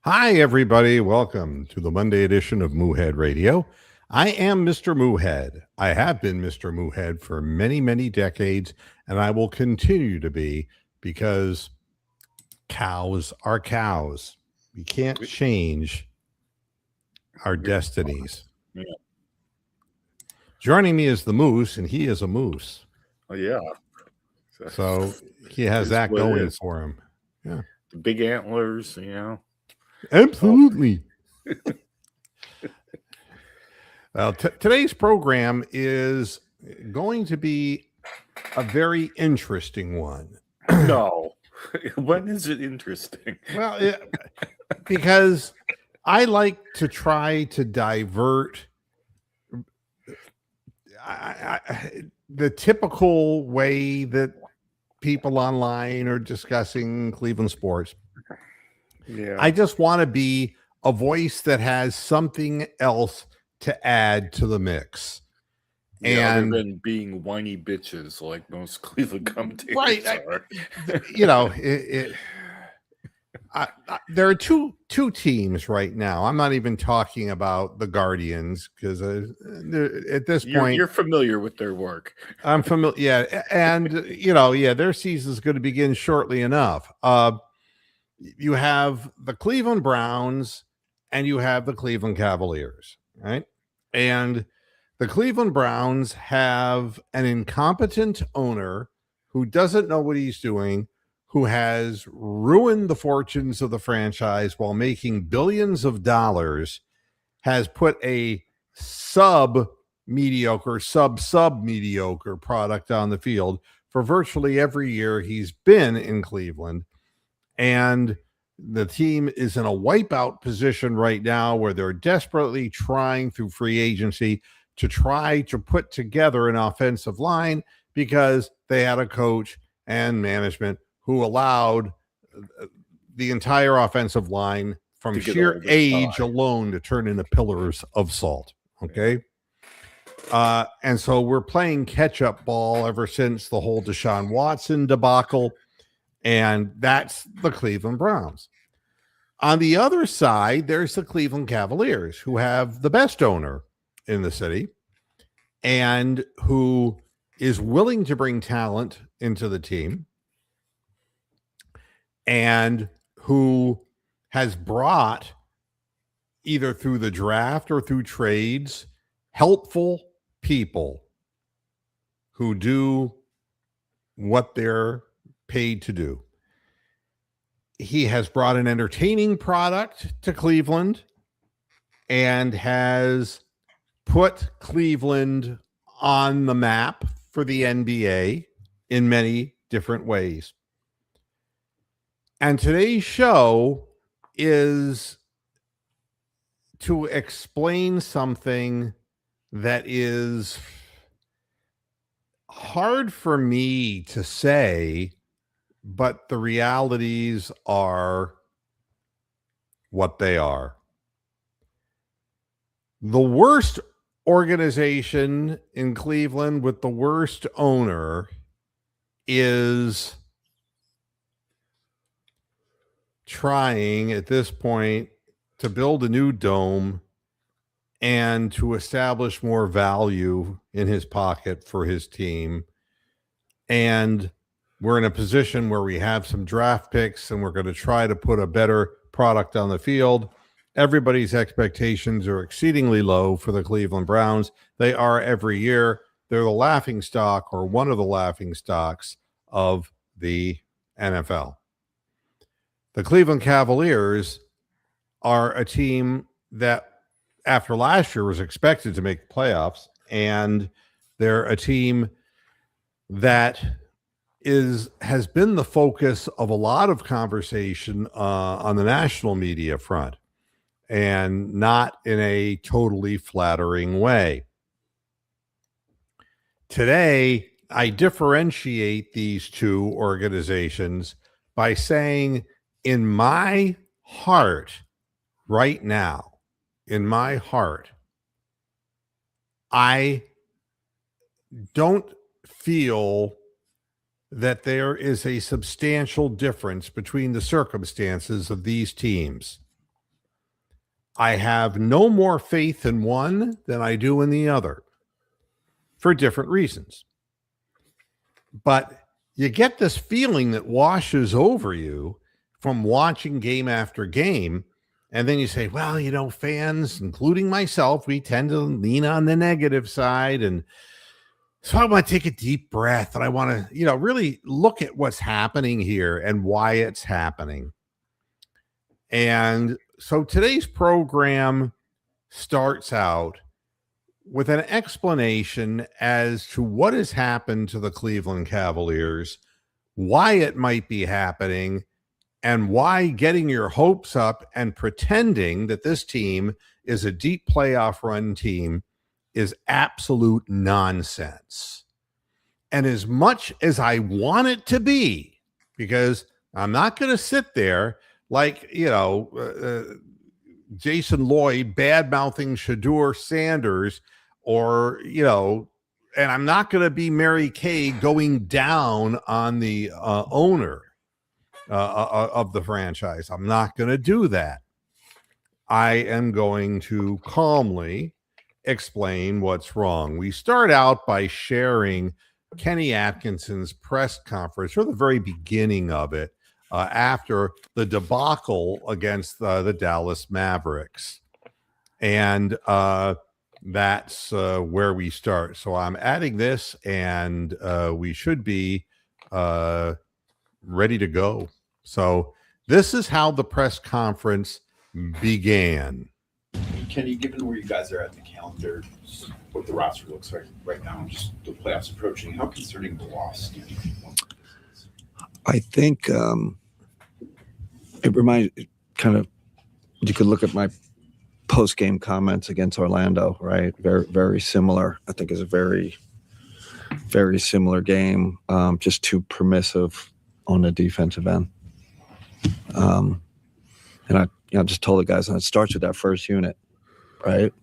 Hi, everybody. Welcome to the Monday edition of Moohead Radio. I am Mr. Moohead. I have been Mr. Moohead for many, many decades, and I will continue to be because cows are cows. We can't change our destinies. Yeah. Joining me is the moose, and he is a moose. Oh, yeah. So he has It's that what it going is. for him. Yeah, The big antlers, absolutely. Well, today's program is going to be a very interesting one. No. When is it interesting? Well, because I like to try to divert the typical way that people online are discussing Cleveland sports. Yeah. I just want to be a voice that has something else to add to the mix. Other than being whiny bitches like most Cleveland commentators are. There are two teams right now. I'm not even talking about the Guardians because at this point you're familiar with their work. I'm familiar. Yeah, and their season is going to begin shortly enough. You have the Cleveland Browns and you have the Cleveland Cavaliers, right? And the Cleveland Browns have an incompetent owner who doesn't know what he's doing, who has ruined the fortunes of the franchise while making billions of dollars, has put a sub mediocre product on the field for virtually every year he's been in Cleveland. And the team is in a wipeout position right now where they're desperately trying through free agency to try to put together an offensive line because they had a coach and management who allowed the entire offensive line from sheer age alone to turn into pillars of salt. Okay. And so we're playing catch up ball ever since the whole Deshaun Watson debacle. And that's the Cleveland Browns. On the other side, there's the Cleveland Cavaliers, who have the best owner in the city and who is willing to bring talent into the team and who has brought, either through the draft or through trades, helpful people who do what they're paid to do. He has brought an entertaining product to Cleveland and has put Cleveland on the map for the NBA in many different ways. And today's show is to explain something that is hard for me to say, but the realities are what they are. The worst organization in Cleveland with the worst owner is trying at this point to build a new dome and to establish more value in his pocket for his team. And we're in a position where we have some draft picks and we're going to try to put a better product on the field. Everybody's expectations are exceedingly low for the Cleveland Browns. They are every year. They're the laughing stock or one of the laughing stocks of the NFL. The Cleveland Cavaliers are a team that after last year was expected to make the playoffs, and they're a team that has been the focus of a lot of conversation on the national media front, and not in a totally flattering way. Today, I differentiate these two organizations by saying, in my heart, right now, in my heart, I don't feel that there is a substantial difference between the circumstances of these teams. I have no more faith in one than I do in the other for different reasons. But you get this feeling that washes over you from watching game after game. And then you say, well, fans, including myself, we tend to lean on the negative side. And so I want to take a deep breath and I want to, really look at what's happening here and why it's happening. And so today's program starts out with an explanation as to what has happened to the Cleveland Cavaliers, why it might be happening, and why getting your hopes up and pretending that this team is a deep playoff run team is absolute nonsense. And as much as I want it to be, because I'm not going to sit there like, Jason Lloyd bad mouthing Shadur Sanders, or, and I'm not going to be Mary Kay going down on the owner of the franchise. I'm not going to do that. I am going to calmly explain what's wrong. We start out by sharing Kenny Atkinson's press conference, or the very beginning of it, after the debacle against the Dallas Mavericks. And that's where we start. So I'm adding this, and we should be ready to go. So this is how the press conference began. Kenny, given where you guys are at in the calendar, what the roster looks like right now, just the playoffs approaching, how concerning the loss do you think? I think it reminds kind of, you could look at my post-game comments against Orlando, right? Very, very similar. I think it's a very, very similar game, just too permissive on the defensive end. And I just told the guys, and it starts with that first unit, right?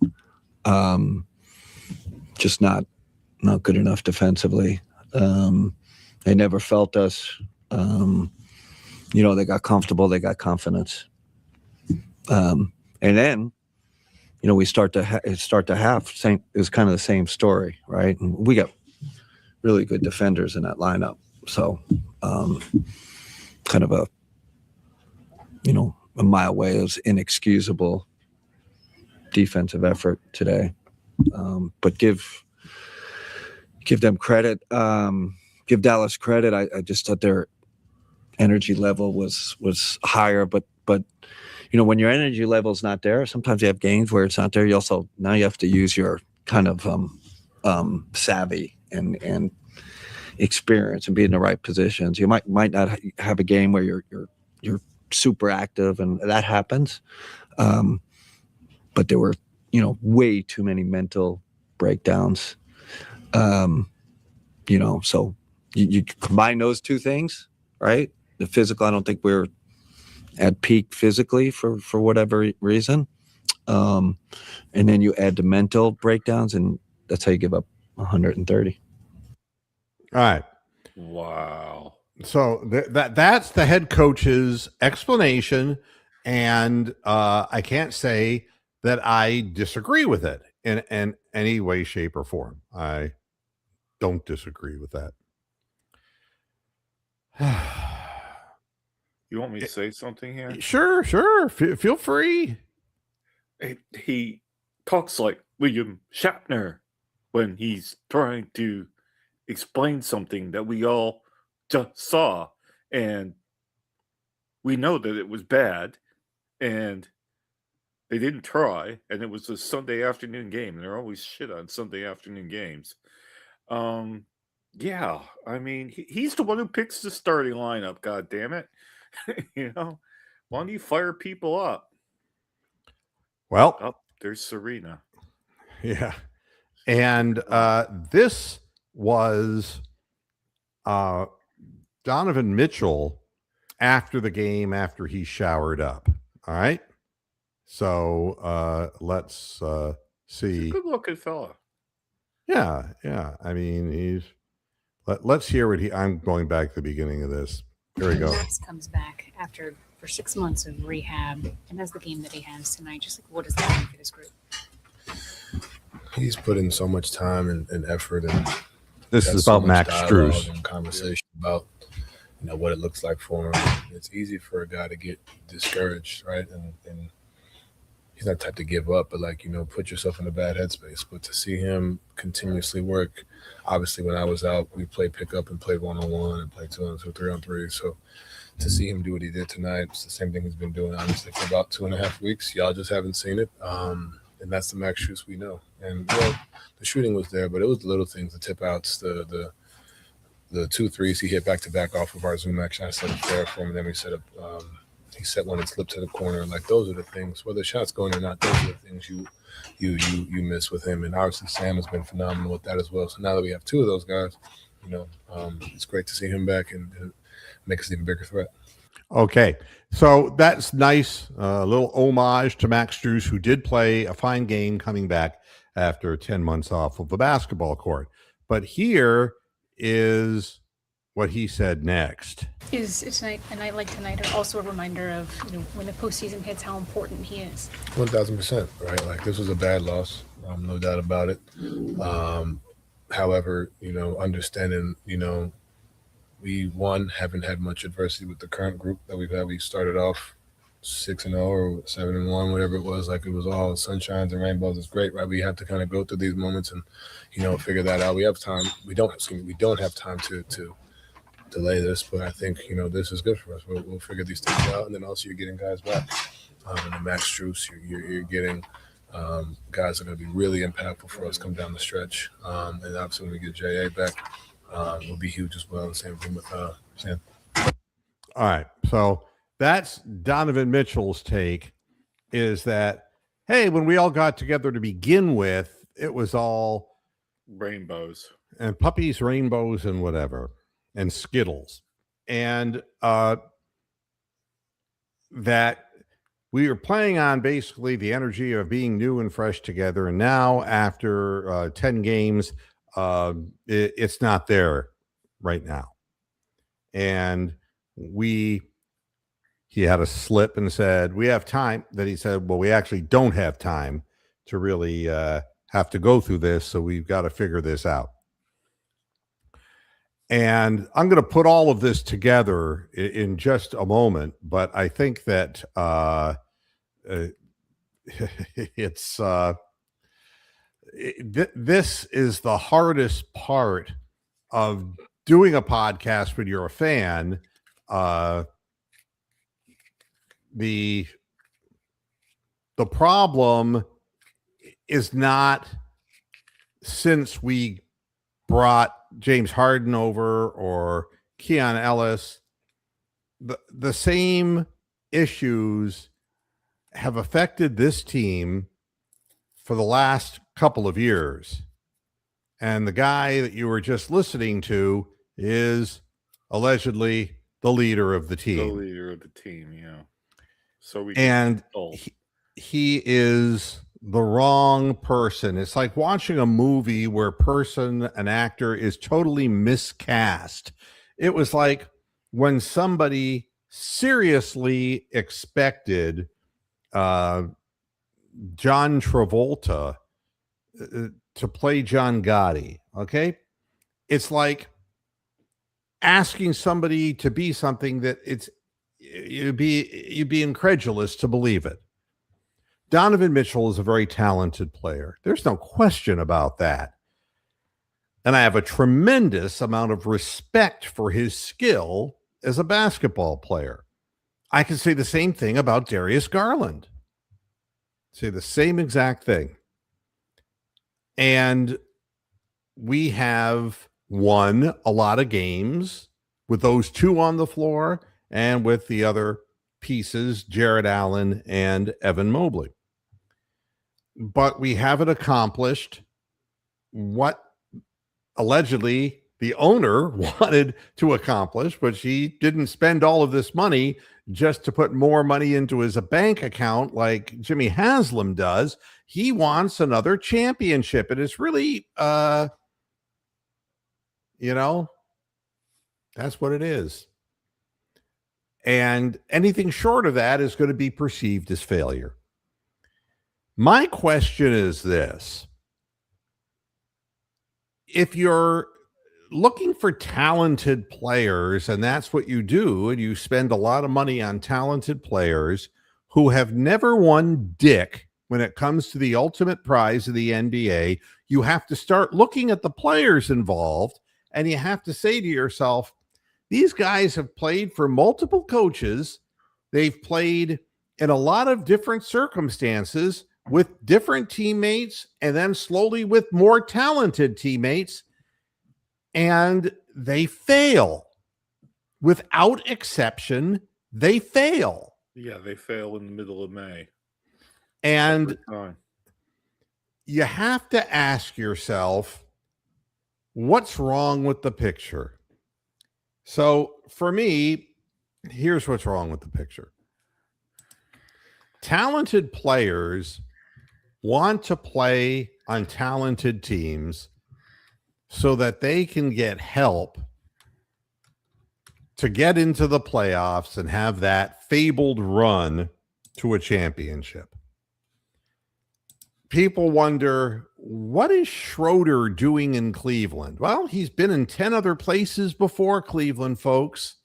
Just not good enough defensively. They never felt us. They got comfortable, they got confidence. And then, we start to have same. It was kind of the same story, right? And we got really good defenders in that lineup, so kind of a mile away. It was inexcusable defensive effort today, but give them credit. Give Dallas credit. I just thought their energy level was higher, but when your energy level is not there, sometimes you have games where it's not there. You have to use your kind of savvy and experience and be in the right positions. You might not have a game where you're super active, and that happens. But there were, way too many mental breakdowns. So you combine those two things, right? The physical, I don't think we're at peak physically for whatever reason. And then you add the mental breakdowns, and that's how you give up 130. All right. Wow. So that's the head coach's explanation, and I can't say that I disagree with it in any way, shape, or form. I don't disagree with that. You want me to say something here? Sure. Feel free. He talks like William Shatner when he's trying to explain something that we all just saw, and we know that it was bad, and they didn't try, and it was a Sunday afternoon game, and they're always shit on Sunday afternoon games. Yeah, I mean, he's the one who picks the starting lineup, god damn it. Why don't you fire people up? Well, oh, there's Serena. Yeah. And this was Donovan Mitchell after the game, after he showered up. All right. So let's see. He's a good looking fella. Yeah. I mean, let's hear what I'm going back to the beginning of this. Here we go. Max comes back after for 6 months of rehab and has the game that he has tonight? Just like, what does that mean for this group? He's put in so much time and effort, and This got is so about much Max dialogue Strus. and conversation about what it looks like for him. It's easy for a guy to get discouraged, right? And he's not the type to give up, but put yourself in a bad headspace. But to see him continuously work, obviously when I was out, we played pickup and played 1-on-1 and played 2-on-2, 3-on-3. So to see him do what he did tonight, it's the same thing he's been doing honestly for about 2.5 weeks. Y'all just haven't seen it. And that's the Max Strus we know. And the shooting was there, but it was the little things, the tip outs, the 2 threes he hit back to back off of our zoom action. I set up there for him, and then we set up. He set one and slipped to the corner. Like those are the things. Whether the shot's going or not, those are the things you miss with him. And obviously Sam has been phenomenal with that as well. So now that we have 2 of those guys, it's great to see him back and make us an even bigger threat. Okay, so that's nice. A little homage to Max Strus, who did play a fine game coming back after 10 months off of the basketball court. But here is what he said next. Is tonight, a night like tonight, also a reminder of when the postseason hits, how important he is? 1,000%, right? Like this was a bad loss, no doubt about it. However, understanding, we haven't had much adversity with the current group that we've had. We started off 6-0 or 7-1, whatever it was. Like it was all sunshines and rainbows. It's great, right? We have to kind of go through these moments and figure that out. We have time. We don't have time to delay this, but I think this is good for us. We'll figure these things out, and then also you're getting guys back. And the Max Strus, you're getting guys that are going to be really impactful for us come down the stretch. And obviously when we get JA back, will be huge as well. The same thing with Sam. All right, so that's Donovan Mitchell's take, is that, hey, when we all got together to begin with, it was all Rainbows. and puppies, rainbows, and whatever, and Skittles. And that we were playing on basically the energy of being new and fresh together. And now after 10 games, it's not there right now. And he had a slip and said, we have time. That he said, well, we actually don't have time to really have to go through this. So we've got to figure this out. And I'm going to put all of this together in just a moment. But I think that this is the hardest part of doing a podcast when you're a fan. The problem is not since we brought James Harden over or Keon Ellis, the same issues have affected this team for the last couple of years. And the guy that you were just listening to is allegedly the leader of the team. The leader of the team, yeah. So he is the wrong person. It's like watching a movie where an actor is totally miscast. It was like when somebody seriously expected John Travolta to play John Gotti. Okay. It's like asking somebody to be something that you'd be incredulous to believe it. Donovan Mitchell is a very talented player. There's no question about that. And I have a tremendous amount of respect for his skill as a basketball player. I can say the same thing about Darius Garland. Say the same exact thing. And we have won a lot of games with those 2 on the floor and with the other pieces, Jared Allen and Evan Mobley. But we haven't accomplished what allegedly the owner wanted to accomplish, but she didn't spend all of this money just to put more money into his bank account like Jimmy Haslam does. He wants another championship. And it's really, that's what it is. And anything short of that is going to be perceived as failure. My question is this. If you're looking for talented players, and that's what you do, and you spend a lot of money on talented players who have never won dick when it comes to the ultimate prize of the NBA, you have to start looking at the players involved, and you have to say to yourself, these guys have played for multiple coaches. They've played in a lot of different circumstances with different teammates, and then slowly with more talented teammates, and they fail. Without exception, they fail. Yeah, they fail in the middle of May. And Every time. you have to ask yourself, what's wrong with the picture? So for me, here's what's wrong with the picture. Talented players want to play on talented teams so that they can get help to get into the playoffs and have that fabled run to a championship. People wonder, what is Schroeder doing in Cleveland? Well, he's been in 10 other places before Cleveland, folks.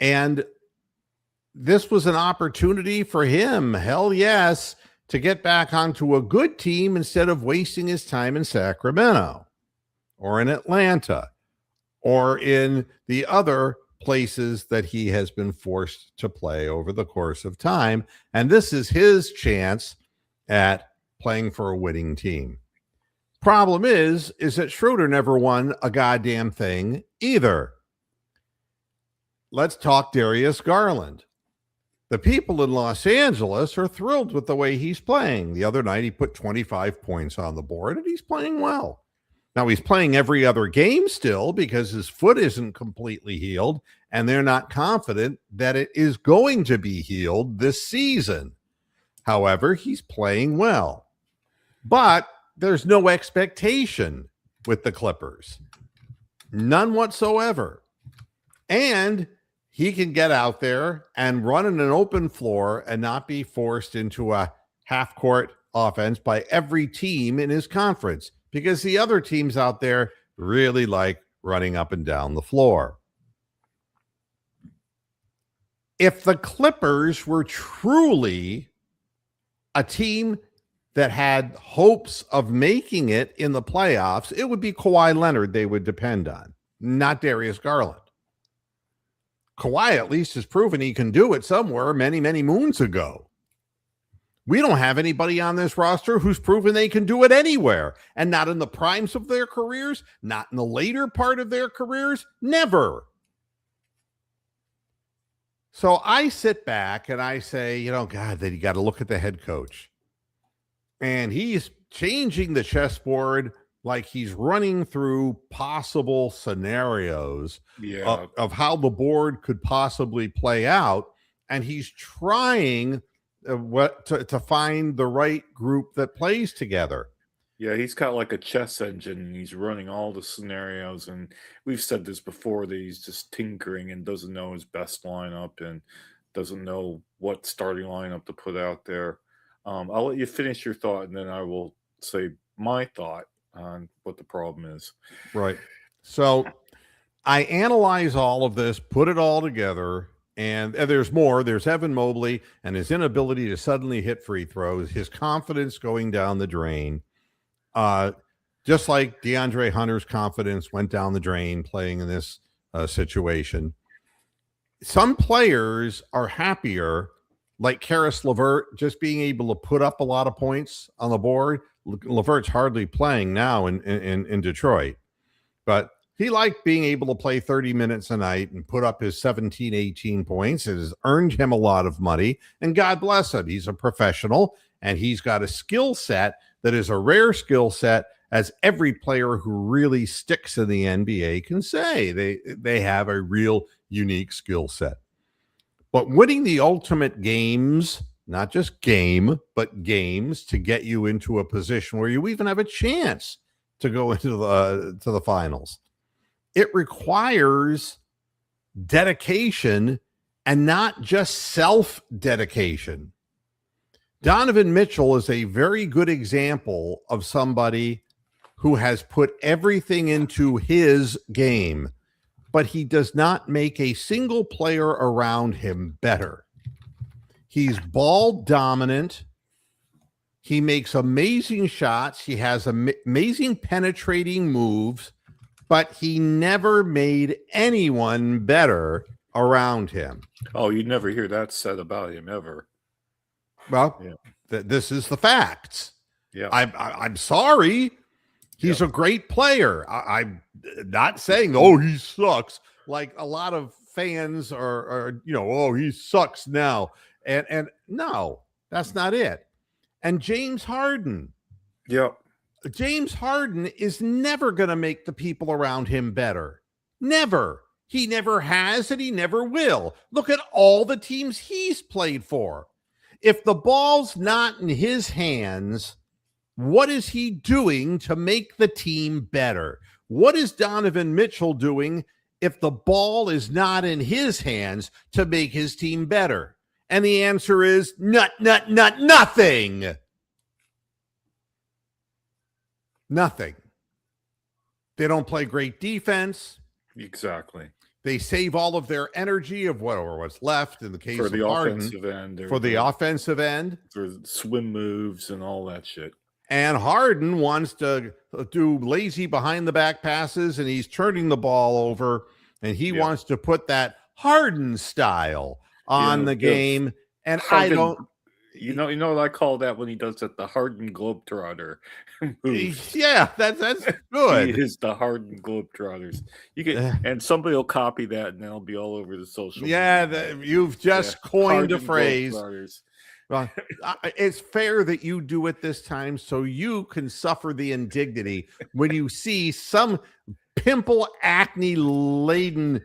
And this was an opportunity for him, hell yes, to get back onto a good team instead of wasting his time in Sacramento or in Atlanta or in the other places that he has been forced to play over the course of time. And this is his chance at playing for a winning team. Problem is that Schroeder never won a goddamn thing either. Let's talk Darius Garland. The people in Los Angeles are thrilled with the way he's playing. The other night, he put 25 points on the board, and he's playing well. Now, he's playing every other game still because his foot isn't completely healed, and they're not confident that it is going to be healed this season. However, he's playing well. But there's no expectation with the Clippers. None whatsoever. And he can get out there and run in an open floor and not be forced into a half-court offense by every team in his conference, because the other teams out there really like running up and down the floor. If the Clippers were truly a team that had hopes of making it in the playoffs, it would be Kawhi Leonard they would depend on, not Darius Garland. Kawhi at least has proven he can do it somewhere many, many moons ago. We don't have anybody on this roster who's proven they can do it anywhere, and not in the primes of their careers, not in the later part of their careers, never. So I sit back and I say, God, that you got to look at the head coach. And he's changing the chessboard like he's running through possible scenarios of how the board could possibly play out. And he's trying to find the right group that plays together. Yeah, he's got like a chess engine, and he's running all the scenarios. And we've said this before, that he's just tinkering and doesn't know his best lineup and doesn't know what starting lineup to put out there. I'll let you finish your thought, and then I will say my thought on what the problem is. Right. So I analyze all of this, put it all together, and there's more. There's Evan Mobley and his inability to suddenly hit free throws, his confidence going down the drain. Just like DeAndre Hunter's confidence went down the drain playing in this situation. Some players are happier, like Karis LeVert, just being able to put up a lot of points on the board. LeVert's hardly playing now in Detroit, but he liked being able to play 30 minutes a night and put up his 17, 18 points. It has earned him a lot of money, and God bless him. He's a professional, and he's got a skill set that is a rare skill set, as every player who really sticks in the NBA can say. They have a real unique skill set. But winning the ultimate games, not just game, but games, to get you into a position where you even have a chance to go into the finals, it requires dedication and not just self-dedication. Donovan Mitchell is a very good example of somebody who has put everything into his game, but he does not make a single player around him better. He's ball dominant. He makes amazing shots. He has amazing penetrating moves, but he never made anyone better around him. Oh, you never hear that said about him ever. Well, Yeah. this is the facts. Yeah. I'm sorry. He's a great player. I'm not saying, oh, he sucks. Like a lot of fans are, oh, he sucks now. And no, that's not it. And James Harden. Yep. James Harden is never going to make the people around him better. Never. He never has and he never will. Look at all the teams he's played for. If the ball's not in his hands, what is he doing to make the team better? What is Donovan Mitchell doing if the ball is not in his hands to make his team better? And the answer is nothing. Nothing. They don't play great defense. Exactly. They save all of their energy of what's left in the case For of the Harden, offensive end. for the offensive end. For swim moves and all that shit. And Harden wants to do lazy behind the back passes, and he's turning the ball over, and he wants to put that Harden style on the game. And Harden, I don't. You know what I call that when he does that, the Harden Globetrotter move. Yeah, that's good. He is the Harden Globetrotters. You can, and somebody will copy that, and that'll be all over the social. Yeah, you've just coined Harden a phrase. Well, it's fair that you do it this time so you can suffer the indignity when you see some pimple acne laden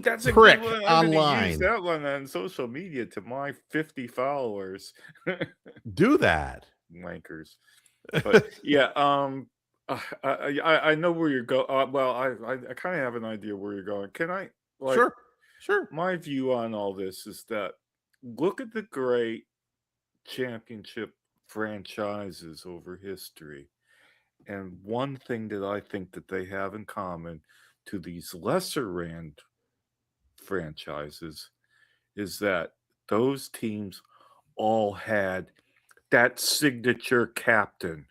that's a prick good one. I'm online. use that one on social media to my 50 followers. Do that, wankers. But yeah, I know where you're going. Well, I kind of have an idea where you're going. Can I? Sure. My view on all this is that look at the great championship franchises over history, and one thing that I think that they have in common to these lesser ranked franchises is that those teams all had that signature captain,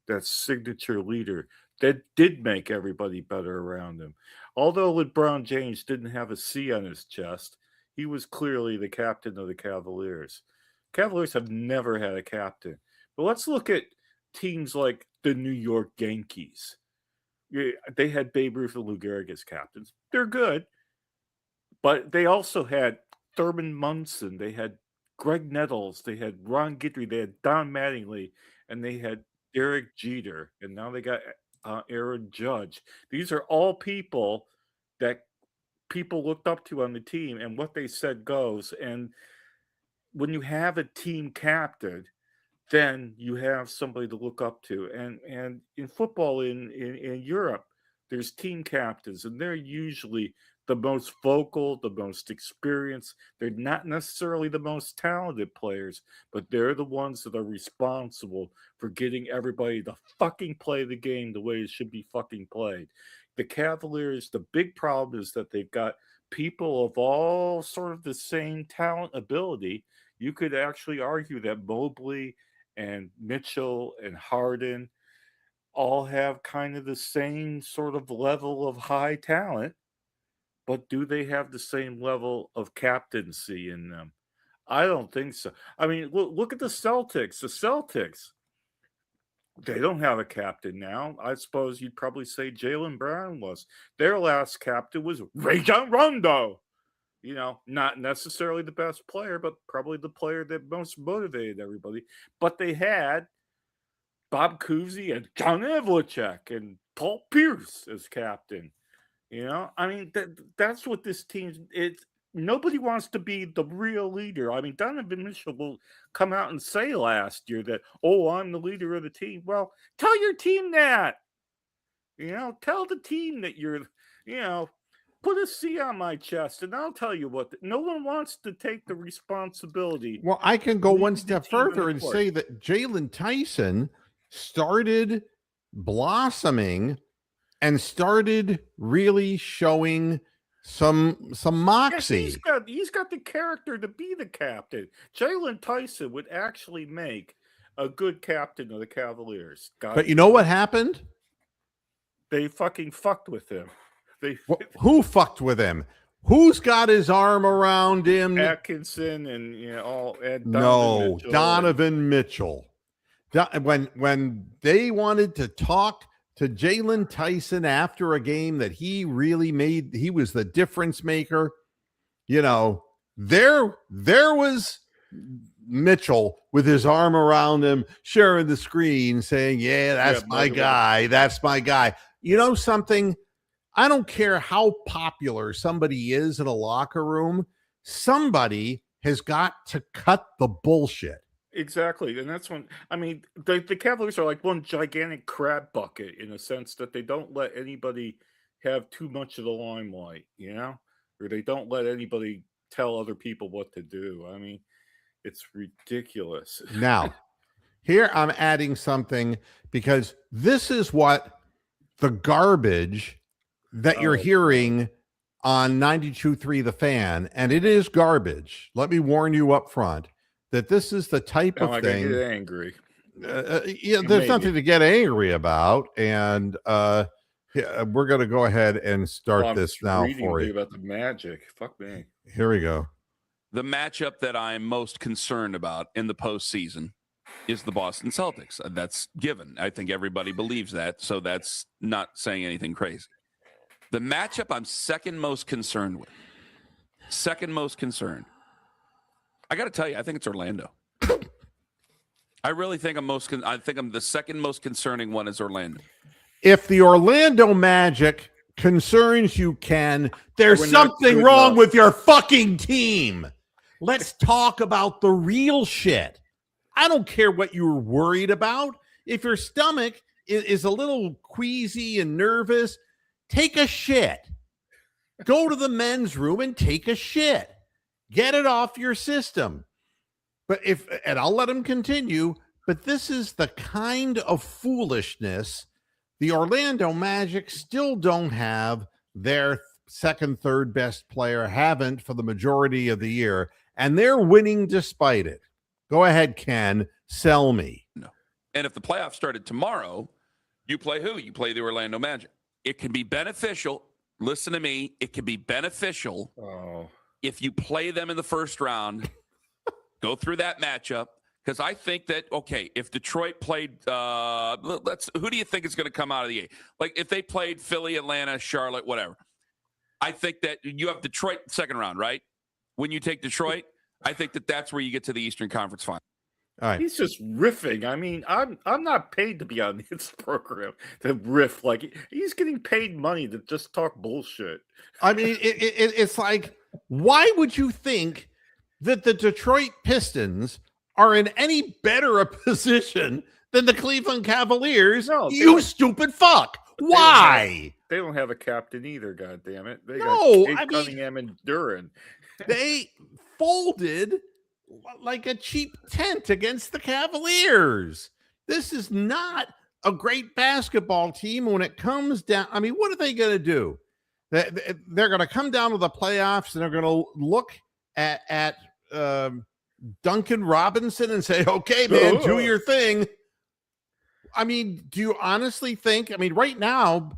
that signature leader that did make everybody better around him. Although LeBron James didn't have a C on his chest, he was clearly the captain of the Cavaliers. Cavaliers have never had a captain. But let's look at teams like the New York Yankees. They had Babe Ruth and Lou Gehrig as captains. They're good. But they also had Thurman Munson. They had Greg Nettles. They had Ron Guidry. They had Don Mattingly. And they had Derek Jeter. And now they got Aaron Judge. These are all people that people looked up to on the team. And what they said goes. And when you have a team captain, then you have somebody to look up to. And in football in Europe, there's team captains, and they're usually the most vocal, the most experienced. They're not necessarily the most talented players, but they're the ones that are responsible for getting everybody to fucking play the game the way it should be fucking played. The Cavaliers, the big problem is that they've got people of all sort of the same talent ability. You could actually argue that Mobley and Mitchell and Harden all have kind of the same sort of level of high talent, but do they have the same level of captaincy in them? I don't think so. I mean, look at the Celtics. The Celtics, they don't have a captain now. I suppose you'd probably say Jaylen Brown was. Their last captain was Rajon Rondo. You know, not necessarily the best player, but probably the player that most motivated everybody. But they had Bob Cousy and John Havlicek and Paul Pierce as captain. You know, I mean, that's what this team is. Nobody wants to be the real leader. I mean, Donovan Mitchell will come out and say last year that, oh, I'm the leader of the team. Well, tell your team that. You know, tell the team that you're, you know, put a C on my chest, and I'll tell you what. No one wants to take the responsibility. Well, I can go one Leading the step team on further the and court. say that Jalen Tyson started blossoming and started really showing some Yes, moxie. he's got the character to be the captain. Jalen Tyson would actually make a good captain of the Cavaliers. But you know what happened? They fucking fucked with him. They Who fucked with him? Who's got his arm around him? Atkinson and all and No, Mitchell Donovan Mitchell. When they wanted to talk to Jalen Tyson after a game that he really made, he was the difference maker. There was Mitchell with his arm around him, sharing the screen, saying, "Yeah, that's my guy. That's my guy." You know something? I don't care how popular somebody is in a locker room. Somebody has got to cut the bullshit. Exactly, and that's when the Cavaliers are like one gigantic crab bucket in a sense that they don't let anybody have too much of the limelight, or they don't let anybody tell other people what to do. I mean, it's ridiculous. Now, here I'm adding something because this is what the garbage that you're hearing on 92.3 The Fan, and it is garbage. Let me warn you up front that this is the type of thing. I get angry. There's nothing to get angry about, and we're going to go ahead and start this now for you. About the Magic, fuck me. Here we go. The matchup that I'm most concerned about in the postseason is the Boston Celtics. That's given. I think everybody believes that, so that's not saying anything crazy. The matchup I'm second most concerned with. I got to tell you, I think it's Orlando. I really think I'm the second most concerning one is Orlando. If the Orlando Magic concerns you, Ken, there's something wrong with your fucking team. Let's talk about the real shit. I don't care what you were worried about. If your stomach is a little queasy and nervous, take a shit. Go to the men's room and take a shit. Get it off your system. And I'll let him continue, but this is the kind of foolishness the Orlando Magic still don't have. Their second, third best player haven't for the majority of the year, and they're winning despite it. Go ahead, Ken. Sell me. No. And if the playoffs started tomorrow, you play who? You play the Orlando Magic. It can be beneficial. Listen to me. It can be beneficial if you play them in the first round, go through that matchup. Because I think that, okay, if Detroit played, who do you think is going to come out of the eight? Like if they played Philly, Atlanta, Charlotte, whatever. I think that you have Detroit second round, right? When you take Detroit, I think that that's where you get to the Eastern Conference Final. All right. He's just riffing. I mean, I'm not paid to be on this program to riff. Like he's getting paid money to just talk bullshit. I mean, it's like, why would you think that the Detroit Pistons are in any better a position than the Cleveland Cavaliers? No, you stupid fuck. Why? They don't have a captain either, God damn it. They No, got Cunningham and Duran. They folded like a cheap tent against the Cavaliers. This is not a great basketball team when it comes down. I mean, what are they going to do? They're going to come down to the playoffs and they're going to look at Duncan Robinson and say, okay, man, do your thing. I mean, do you honestly think, right now,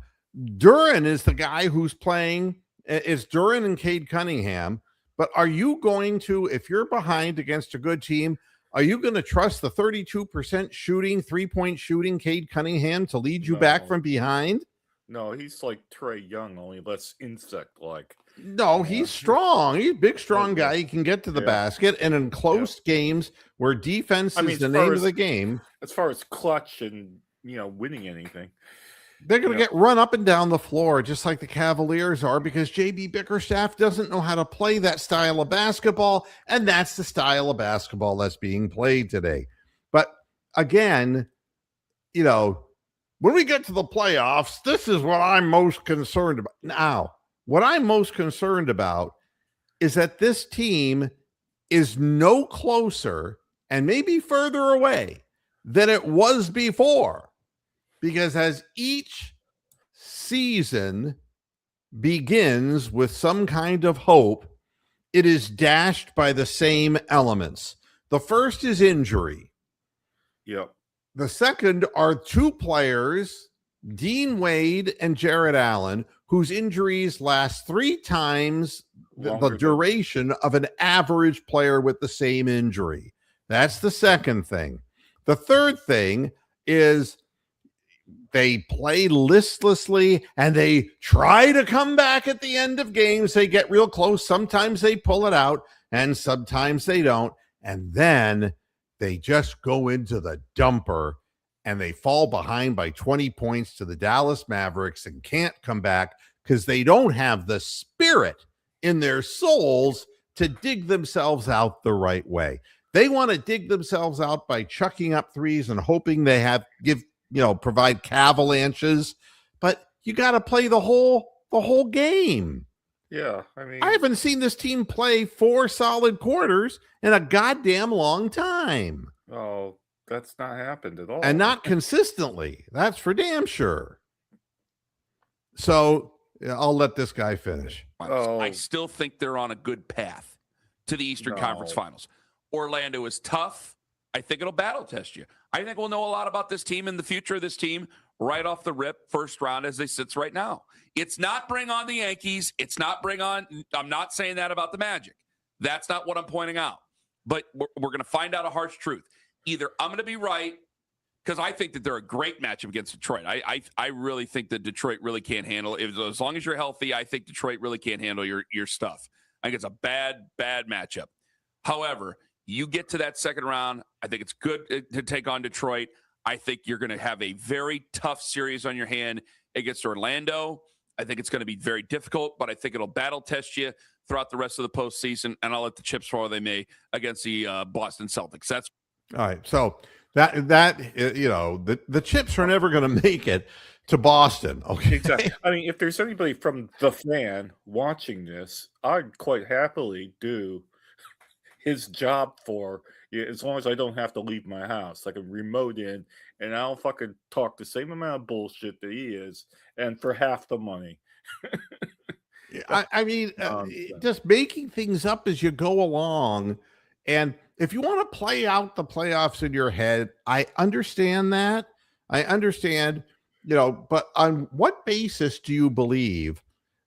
Duran is the guy who's playing, is Duran and Cade Cunningham. But are you going to, if you're behind against a good team, are you going to trust the 32% shooting, 3-point shooting Cade Cunningham to lead you back from behind? No, he's like Trae Young, only less insect-like. No, he's strong. He's a big, strong guy. He can get to the basket. And in close games where defense is the name of the game. As far as clutch and, winning anything. They're going to get run up and down the floor just like the Cavaliers are because J.B. Bickerstaff doesn't know how to play that style of basketball, and that's the style of basketball that's being played today. But again, when we get to the playoffs, this is what I'm most concerned about. Now, What I'm most concerned about is that this team is no closer and maybe further away than it was before. Because as each season begins with some kind of hope, it is dashed by the same elements. The first is injury. Yep. The second are two players, Dean Wade and Jared Allen, whose injuries last 3 times the duration of an average player with the same injury. That's the second thing. The third thing is they play listlessly and they try to come back at the end of games. They get real close. Sometimes they pull it out and sometimes they don't. And then they just go into the dumper and they fall behind by 20 points to the Dallas Mavericks and can't come back because they don't have the spirit in their souls to dig themselves out the right way. They want to dig themselves out by chucking up threes and hoping they provide avalanches, but you got to play the whole game. Yeah, I mean, I haven't seen this team play 4 solid quarters in a goddamn long time. Oh, that's not happened at all. And not consistently. That's for damn sure. So I'll let this guy finish. I still think they're on a good path to the Eastern Conference Finals. Orlando is tough. I think it'll battle test you. I think we'll know a lot about this team and the future of this team right off the rip, first round as they sit right now. It's not bring on the Yankees. It's not bring on, I'm not saying that about the Magic. That's not what I'm pointing out. But we're going to find out a harsh truth. Either I'm going to be right, because I think that they're a great matchup against Detroit. I really think that Detroit really can't handle it. As long as you're healthy, I think Detroit really can't handle your stuff. I think it's a bad matchup. However, you get to that second round, I think it's good to take on Detroit. I think you're going to have a very tough series on your hand against Orlando. I think it's going to be very difficult, but I think it'll battle test you throughout the rest of the postseason, and I'll let the chips fall where they may against the Boston Celtics. That's all right. So that the chips are never going to make it to Boston. Okay. Exactly. I mean, if there's anybody from the fan watching this, I'd quite happily do his job for as long as I don't have to leave my house. I can remote in and I'll fucking talk the same amount of bullshit that he is, and for half the money. I mean, just making things up as you go along. And if you want to play out the playoffs in your head, I understand that. I understand, but on what basis do you believe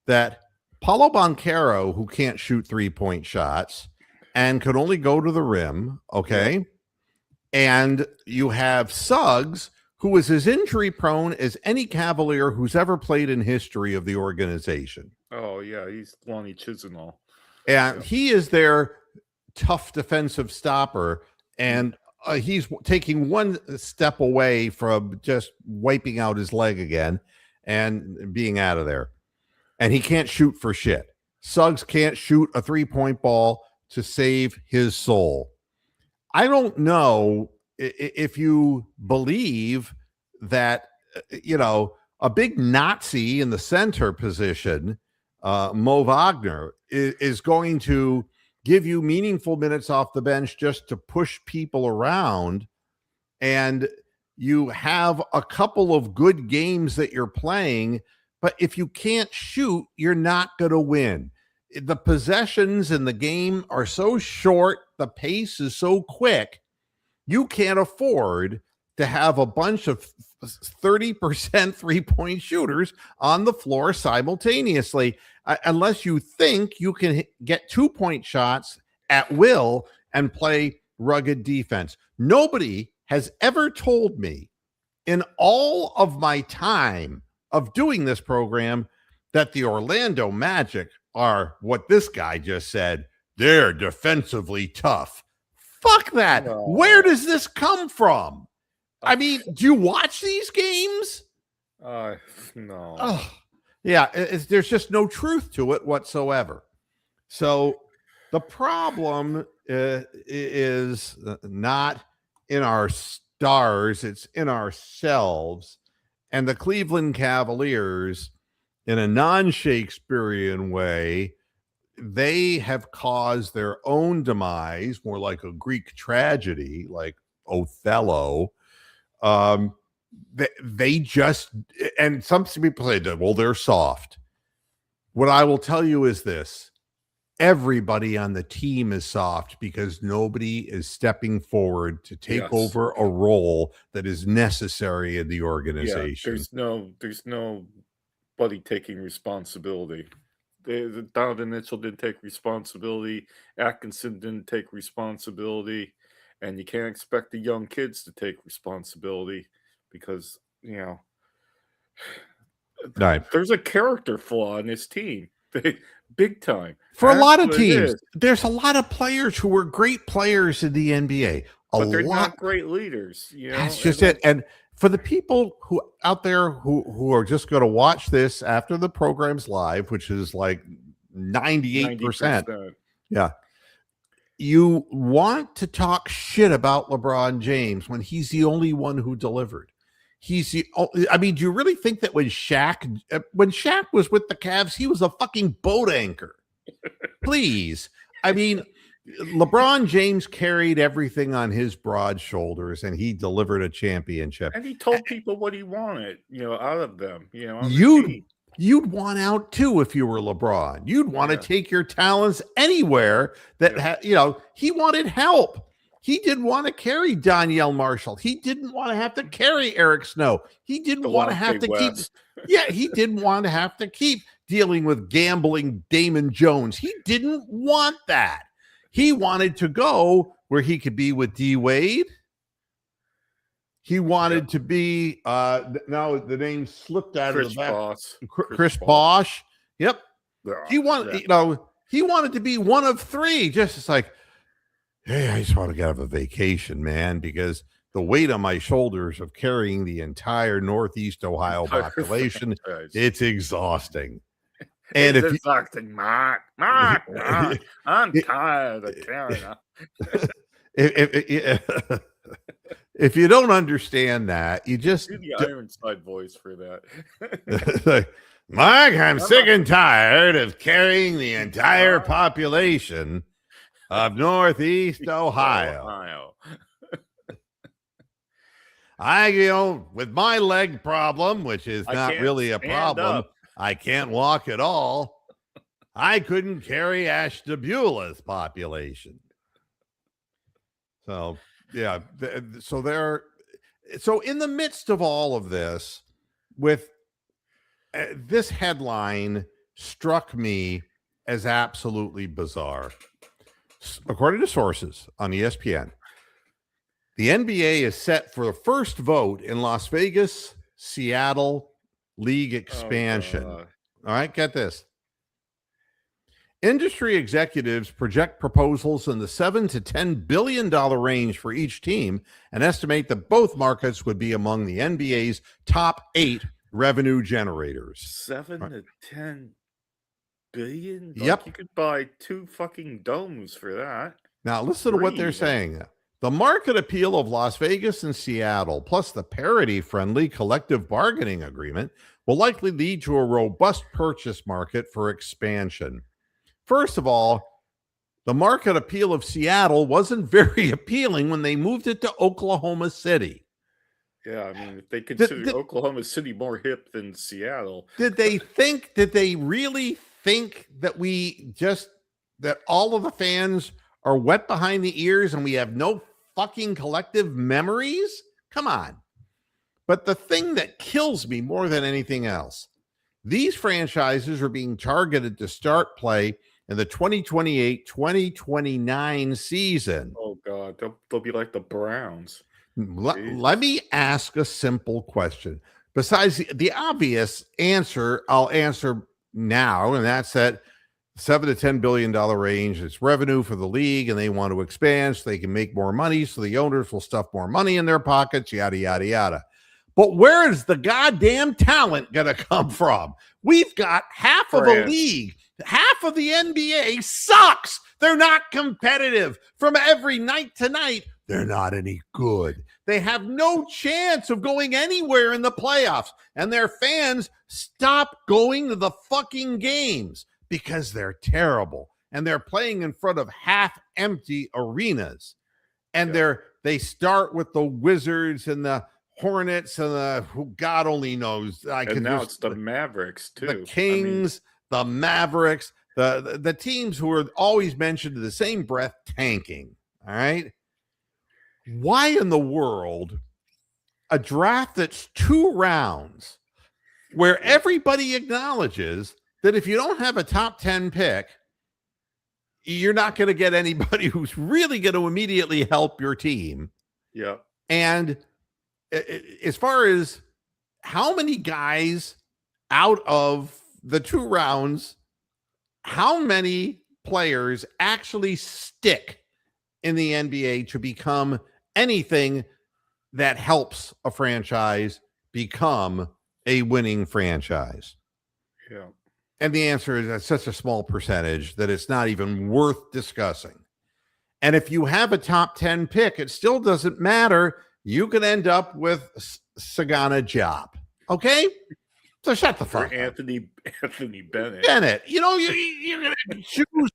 that Paulo Banchero, who can't shoot 3-point shots and could only go to the rim, okay, and you have Suggs, who is as injury prone as any Cavalier who's ever played in history of the organization? Oh, yeah, he's Lonnie Chisenhall. And he is their tough defensive stopper, and he's taking one step away from just wiping out his leg again and being out of there. And he can't shoot for shit. Suggs can't shoot a 3-point ball to save his soul. I don't know if you believe that, a big Nazi in the center position, Mo Wagner, is going to give you meaningful minutes off the bench just to push people around, and you have a couple of good games that you're playing, but if you can't shoot, you're not going to win. The possessions in the game are so short, the pace is so quick, you can't afford to have a bunch of 30% 3-point shooters on the floor simultaneously, unless you think you can get 2-point shots at will and play rugged defense. Nobody has ever told me in all of my time of doing this program that the Orlando Magic are what this guy just said. They're defensively tough. Fuck that. No. Where does this come from? I mean, do you watch these games? No. Oh, yeah, there's just no truth to it whatsoever. So the problem is not in our stars, it's in ourselves. And the Cleveland Cavaliers, in a non-Shakespearean way, they have caused their own demise, more like a Greek tragedy, like Othello. They just, and some people say, well, they're soft. What I will tell you is this: everybody on the team is soft because nobody is stepping forward to take Yes. over a role that is necessary in the Yeah, organization. there's nobody taking responsibility. Donovan Mitchell didn't take responsibility. Atkinson didn't take responsibility, and you can't expect the young kids to take responsibility because Right. there's a character flaw in this team, big time. For a That's lot of what it teams, is. there's a lot of players who were great players in the NBA. But they're not great leaders. That's just it. And for the people who out there who are just going to watch this after the program's live, which is like 98%, 90%. yeah, you want to talk shit about LeBron James when he's the only one who delivered. I mean, do you really think that when Shaq was with the Cavs, he was a fucking boat anchor? Please. I mean, LeBron James carried everything on his broad shoulders, and he delivered a championship. And he told people what he wanted, out of them. On the team. You'd want out too if you were LeBron. You'd want to take your talents anywhere that he wanted help. He didn't want to carry Donyell Marshall. He didn't want to have to carry Eric Snow. He didn't want to have to keep. Yeah, he didn't want to have to keep dealing with gambling Damon Jones. He didn't want that. He wanted to go where he could be with D. Wade. He wanted to be. Now the name slipped out of the back. Chris Bosh. Yep. He wanted. He wanted to be one of three. Just like, hey, I just want to get out of a vacation, man, because the weight on my shoulders of carrying the entire Northeast Ohio population, it's exhausting. And it's exhausting, Mark. I'm tired of carrying if you don't understand that, you just do the Ironside voice for that. Like, Mark, I'm sick and tired of carrying the entire population of Northeast Ohio. With my leg problem, which is not really a problem, I can't walk at all. I couldn't carry Ashtabula's population. So, yeah. So in the midst of all of this, with this headline struck me as absolutely bizarre. According to sources on ESPN, the NBA is set for the first vote in Las Vegas, Seattle league expansion. All right, get this. Industry executives project proposals in the $7 to $10 billion range for each team and estimate that both markets would be among the NBA's top 8 revenue generators. 7 to 10 billion? Yep. You could buy 2 fucking domes for that. Now, listen to what they're saying. The market appeal of Las Vegas and Seattle, plus the parity-friendly collective bargaining agreement, will likely lead to a robust purchase market for expansion. First of all, the market appeal of Seattle wasn't very appealing when they moved it to Oklahoma City. Yeah, I mean, if they consider Oklahoma City more hip than Seattle. Did they really think that all of the fans are wet behind the ears and we have no fucking collective memories? Come on. But the thing that kills me more than anything else, these franchises are being targeted to start play in the 2028-2029 season. Oh, God. They'll be like the Browns. Let me ask a simple question. Besides the obvious answer, I'll answer now, and that's that $7 to $10 billion range. It's revenue for the league, and they want to expand so they can make more money, so the owners will stuff more money in their pockets, yada, yada, yada. But where is the goddamn talent going to come from? We've got half of a league. Half of the NBA sucks. They're not competitive. From every night to night, they're not any good. They have no chance of going anywhere in the playoffs. And their fans stop going to the fucking games because they're terrible. And they're playing in front of half-empty arenas. And they start with the Wizards and the Hornets and the who God only knows. And now it's the Mavericks too. The Kings, the Mavericks, the teams who are always mentioned in the same breath tanking. All right. Why in the world a draft that's 2 rounds where everybody acknowledges that if you don't have a top 10 pick, you're not going to get anybody who's really going to immediately help your team. Yeah. And as far as how many guys out of the 2 rounds, how many players actually stick in the NBA to become anything that helps a franchise become a winning franchise? Yeah. And the answer is that's such a small percentage that it's not even worth discussing. And if you have a top 10 pick, it still doesn't matter. You could end up with Sagana Job. Okay? So shut the fuck up. Anthony Bennett. You know, you're going to choose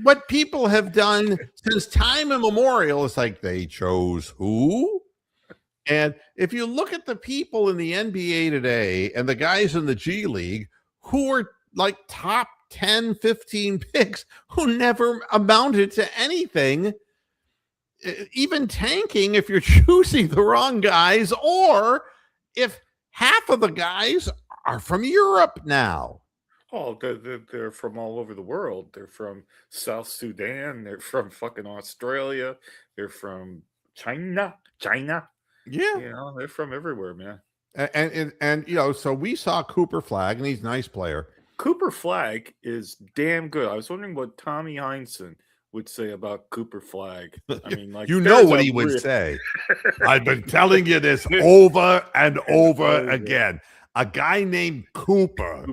what people have done since time immemorial. It's like they chose who? And if you look at the people in the NBA today and the guys in the G League who are like top 10, 15 picks who never amounted to anything, even tanking if you're choosing the wrong guys, or if half of the guys are from Europe now. Oh, they're from all over the world. They're from South Sudan. They're from fucking Australia. They're from China. Yeah. You know, they're from everywhere, man. And you know, so we saw Cooper Flagg, and he's a nice player. Cooper Flagg is damn good. I was wondering what Tommy Heinsohn would say about Cooper Flagg. I mean, like, you know what he would say. I've been telling you this over and over again. A guy named Cooper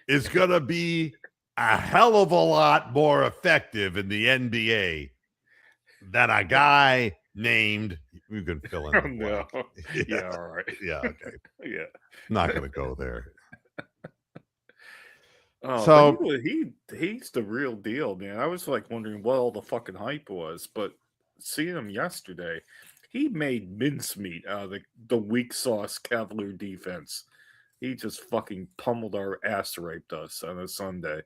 is going to be a hell of a lot more effective in the NBA than a guy named, you can fill in. No. Yeah, all right. Yeah, okay. Yeah. Not going to go there. Oh, So he's the real deal, man. I was like wondering what all the fucking hype was, but seeing him yesterday, he made mincemeat out of the weak sauce Cavalier defense. He just fucking pummeled our ass, raped us on a Sunday.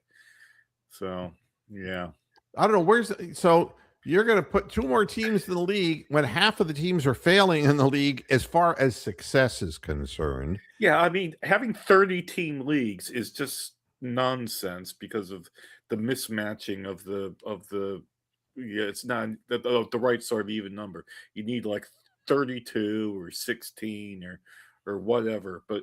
So yeah, I don't know so you're going to put 2 more teams in the league when half of the teams are failing in the league as far as success is concerned. Yeah, I mean, having 30 team leagues is just nonsense because of the mismatching of the it's not the right sort of even number. You need like 32 or 16 or whatever. But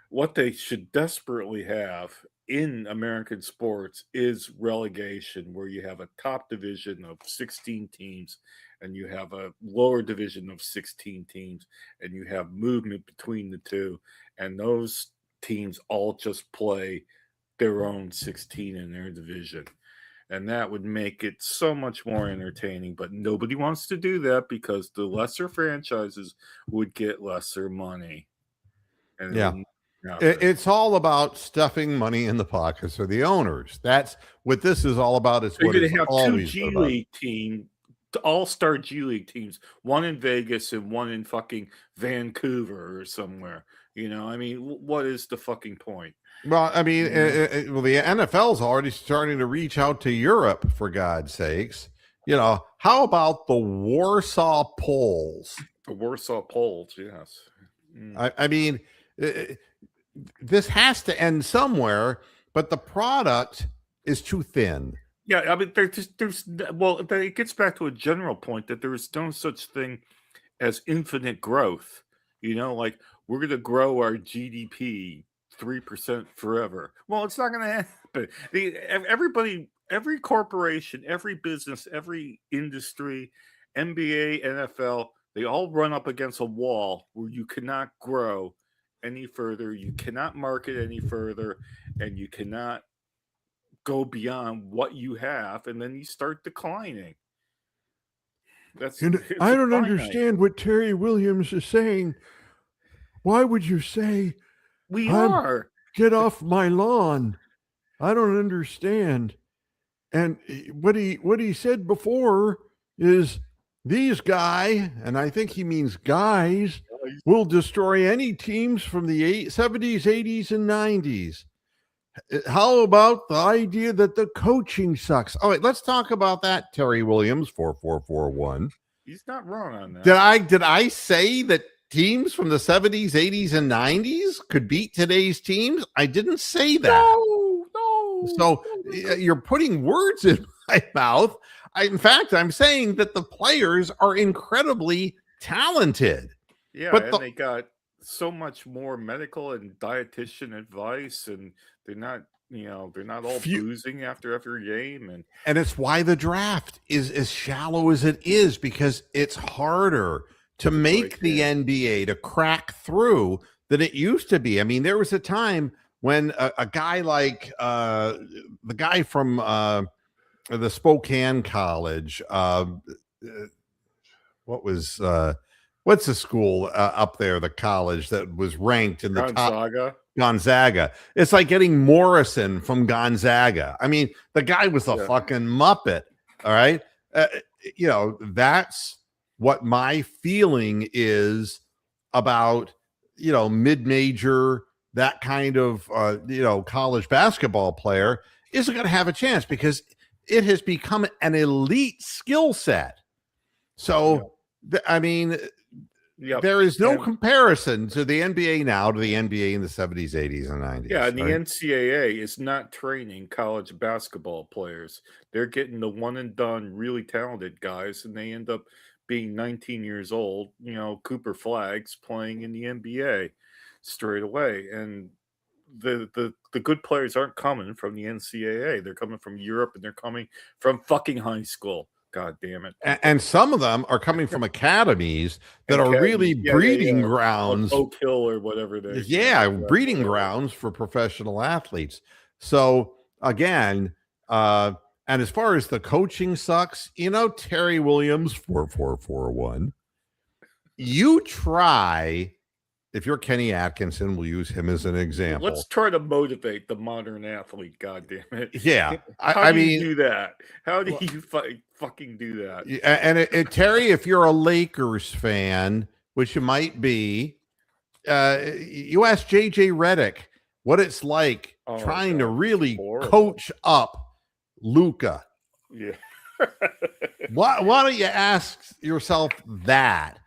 what they should desperately have in American sports is relegation, where you have a top division of 16 teams and you have a lower division of 16 teams and you have movement between the two, and those teams all just play their own 16 in their division. And that would make it so much more entertaining, but nobody wants to do that because the lesser franchises would get lesser money. And yeah, it's all about stuffing money in the pockets of the owners. That's what this is all about. It's what it's always two G League team, all-star G League teams, one in Vegas and one in fucking Vancouver or somewhere. You know, I mean, what is the fucking point? Well, I mean, well, the NFL's already starting to reach out to Europe, for God's sakes. You know, how about the Warsaw Poles? The Warsaw Poles, yes. I mean, this has to end somewhere, but the product is too thin. Yeah, I mean, it gets back to a general point that there is no such thing as infinite growth. You know, like, we're going to grow our GDP 3% forever. Well, it's not going to happen. Everybody, every corporation, every business, every industry, NBA, NFL, they all run up against a wall where you cannot grow any further, you cannot market any further, and you cannot go beyond what you have, and then you start declining. That's And it's I a don't finite. understand what Terry Williams is saying. Why would you say, We I'm- are. get off my lawn? I don't understand. And what he said before is these and I think he means guys, will destroy any teams from the 70s, 80s, and 90s. How about the idea that the coaching sucks? All right, let's talk about that, Terry Williams, 4441. He's not wrong on that. Did I say that teams from the 70s, 80s, and 90s could beat today's teams? I didn't say that. No. So you're putting words in my mouth. In fact, I'm saying that the players are incredibly talented. Yeah, But and the- they got so much more medical and dietitian advice, and they're not all boozing after every game. And it's why the draft is as shallow as it is, because it's harder to make the NBA to crack through than it used to be. I mean, there was a time when a guy like the guy from the Spokane College, what's the school up there, the college that was ranked in the top? Gonzaga. It's like getting Morrison from Gonzaga. I mean, the guy was a fucking Muppet. All right. That's what my feeling is about, mid-major, that kind of, college basketball player isn't going to have a chance because it has become an elite skill set. So, there is no comparison to the NBA now to the NBA in the 70s, 80s, and 90s. Yeah, and the NCAA is not training college basketball players. They're getting the one and done, really talented guys, and they end up being 19 years old, Cooper Flags playing in the NBA straight away. And the good players aren't coming from the NCAA. They're coming from Europe, and they're coming from fucking high school. God damn it. And some of them are coming from academies that are really breeding grounds. Oak Hill or whatever it is. Breeding grounds for professional athletes. So again, and as far as the coaching sucks, Terry Williams, 4441, you try, if you're Kenny Atkinson, we'll use him as an example. Let's try to motivate the modern athlete. God damn it! Yeah, How do you do that? How do you fucking do that? And Terry, if you're a Lakers fan, which you might be, you ask JJ Redick what it's like trying to really coach up Luka. Yeah. Why don't you ask yourself that?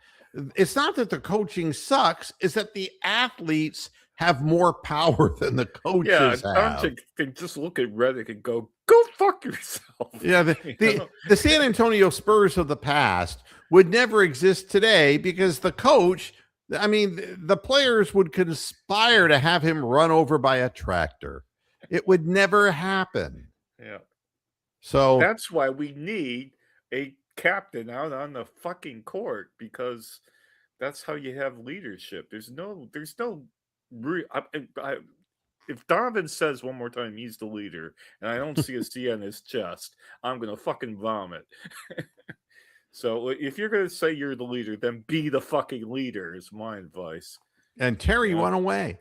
It's not that the coaching sucks, it's that the athletes have more power than the coaches have. Doncic can just look at Redick and go fuck yourself. Yeah, the San Antonio Spurs of the past would never exist today because the coach, the players would conspire to have him run over by a tractor. It would never happen. Yeah. So that's why we need a captain out on the fucking court, because that's how you have leadership. There's no if Donovan says one more time he's the leader and I don't see a C on his chest, I'm gonna fucking vomit. So if you're gonna say you're the leader, then be the fucking leader is my advice. And Terry went away.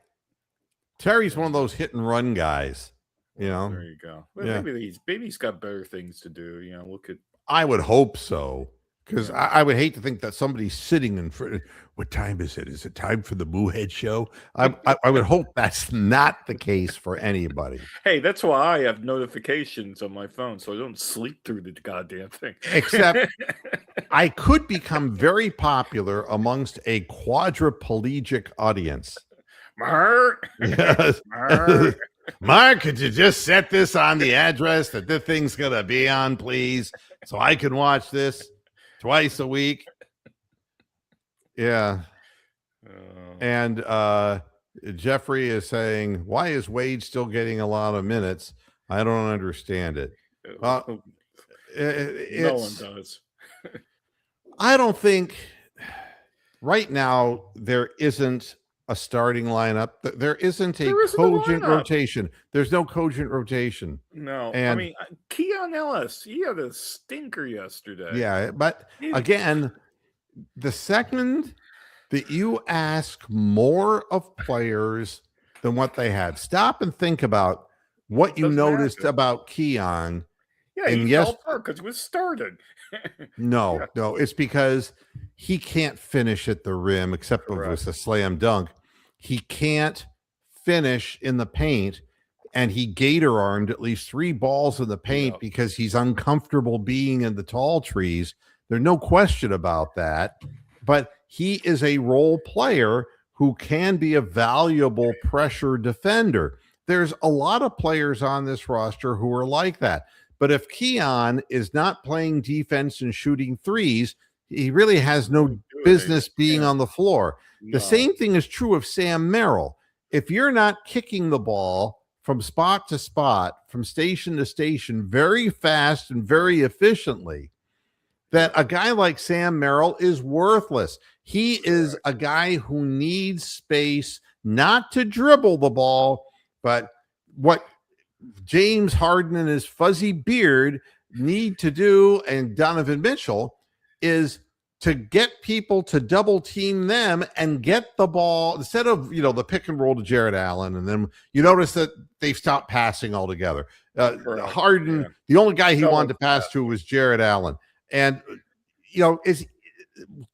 Terry's one of those hit and run guys. There you go. Well, maybe he's got better things to do. Look at. I would hope so, because I would hate to think that somebody's sitting in front. What time is it? Is it time for the Moohead show? I would hope that's not the case for anybody. Hey, that's why I have notifications on my phone, so I don't sleep through the goddamn thing. Except I could become very popular amongst a quadriplegic audience. Mark. Yes. Mark, could you just set this on the address that this thing's going to be on, please, so I can watch this twice a week? Yeah. And Jeffrey is saying, why is Wade still getting a lot of minutes? I don't understand it. No one does. I don't think right now there isn't a starting lineup. There isn't a There isn't a cogent lineup. rotation. There's no cogent rotation. No, I And mean Keon Ellis, he had a stinker yesterday. yeah, but He- again, the second that you ask more of players than what they had, stop and think about what you Doesn't noticed happen. about Keon. Yeah, And he yes, fell apart because he was started. no, Yeah. no, it's because he can't finish at the rim except if it was Correct. a slam dunk. He can't finish in the paint, and he gator armed at least 3 balls in the paint Yeah. because he's uncomfortable being in the tall trees. There's no question about that. But he is a role player who can be a valuable pressure defender. There's a lot of players on this roster who are like that. But if Keon is not playing defense and shooting threes, he really has no business being on the floor. The same thing is true of Sam Merrill. If you're not kicking the ball from spot to spot, from station to station, very fast and very efficiently, that a guy like Sam Merrill is worthless. He is a guy who needs space, not to dribble the ball, but what James Harden and his fuzzy beard need to do, and Donovan Mitchell, is to get people to double team them and get the ball instead of, the pick and roll to Jared Allen. And then you notice that they've stopped passing altogether. Harden, the only guy he wanted to pass to was Jared Allen. And, is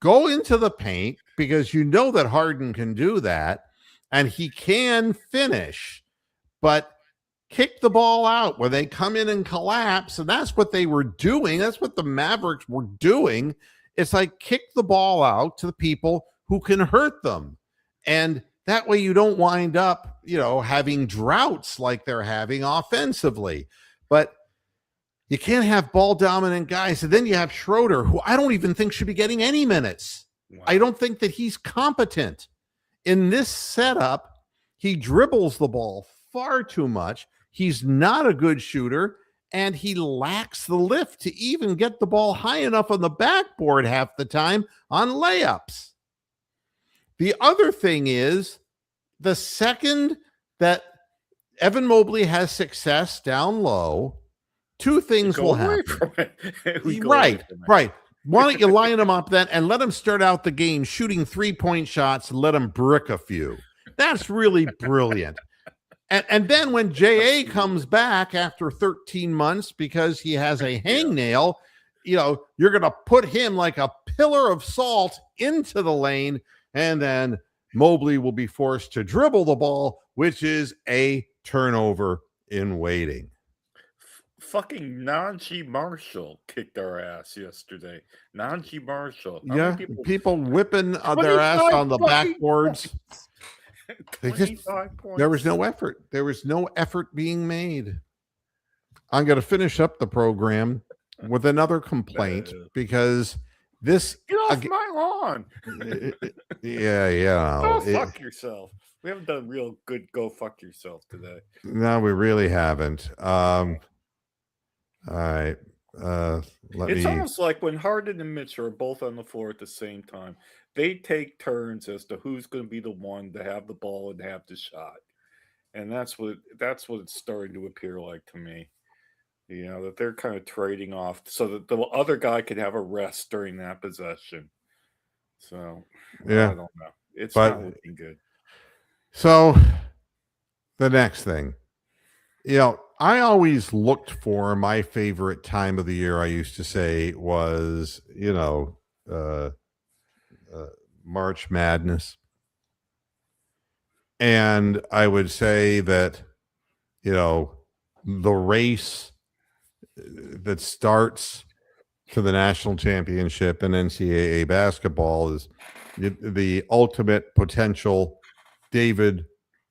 go into the paint because that Harden can do that and he can finish, but kick the ball out where they come in and collapse. And that's what they were doing. That's what the Mavericks were doing. It's like kick the ball out to the people who can hurt them. And that way you don't wind up, having droughts like they're having offensively. But you can't have ball dominant guys. And then you have Schroeder, who I don't even think should be getting any minutes. Wow. I don't think that he's competent. In this setup, he dribbles the ball far too much. He's not a good shooter, and he lacks the lift to even get the ball high enough on the backboard half the time on layups. The other thing is, the second that Evan Mobley has success down low, 2 things will happen. Right. Why don't you line him up then and let him start out the game shooting 3-point shots and let him brick a few? That's really brilliant. And then when J.A. comes back after 13 months because he has a hangnail, you're going to put him like a pillar of salt into the lane, and then Mobley will be forced to dribble the ball, which is a turnover in waiting. Fucking Najee Marshall kicked our ass yesterday. Najee Marshall. How people whipping their ass on the backboards. There was no effort. There was no effort being made. I'm going to finish up the program with another complaint because this. Get off my lawn. Go fuck yourself. We haven't done real good go fuck yourself today. No, we really haven't. All right. It's almost like when Harden and Mitchell are both on the floor at the same time. They take turns as to who's going to be the one to have the ball and have the shot, and that's what it's starting to appear like to me. That they're kind of trading off so that the other guy could have a rest during that possession. So I don't know. It's not looking good. So the next thing, I always looked for my favorite time of the year. I used to say was, March Madness. And I would say that, the race that starts to the national championship in NCAA basketball is the ultimate potential David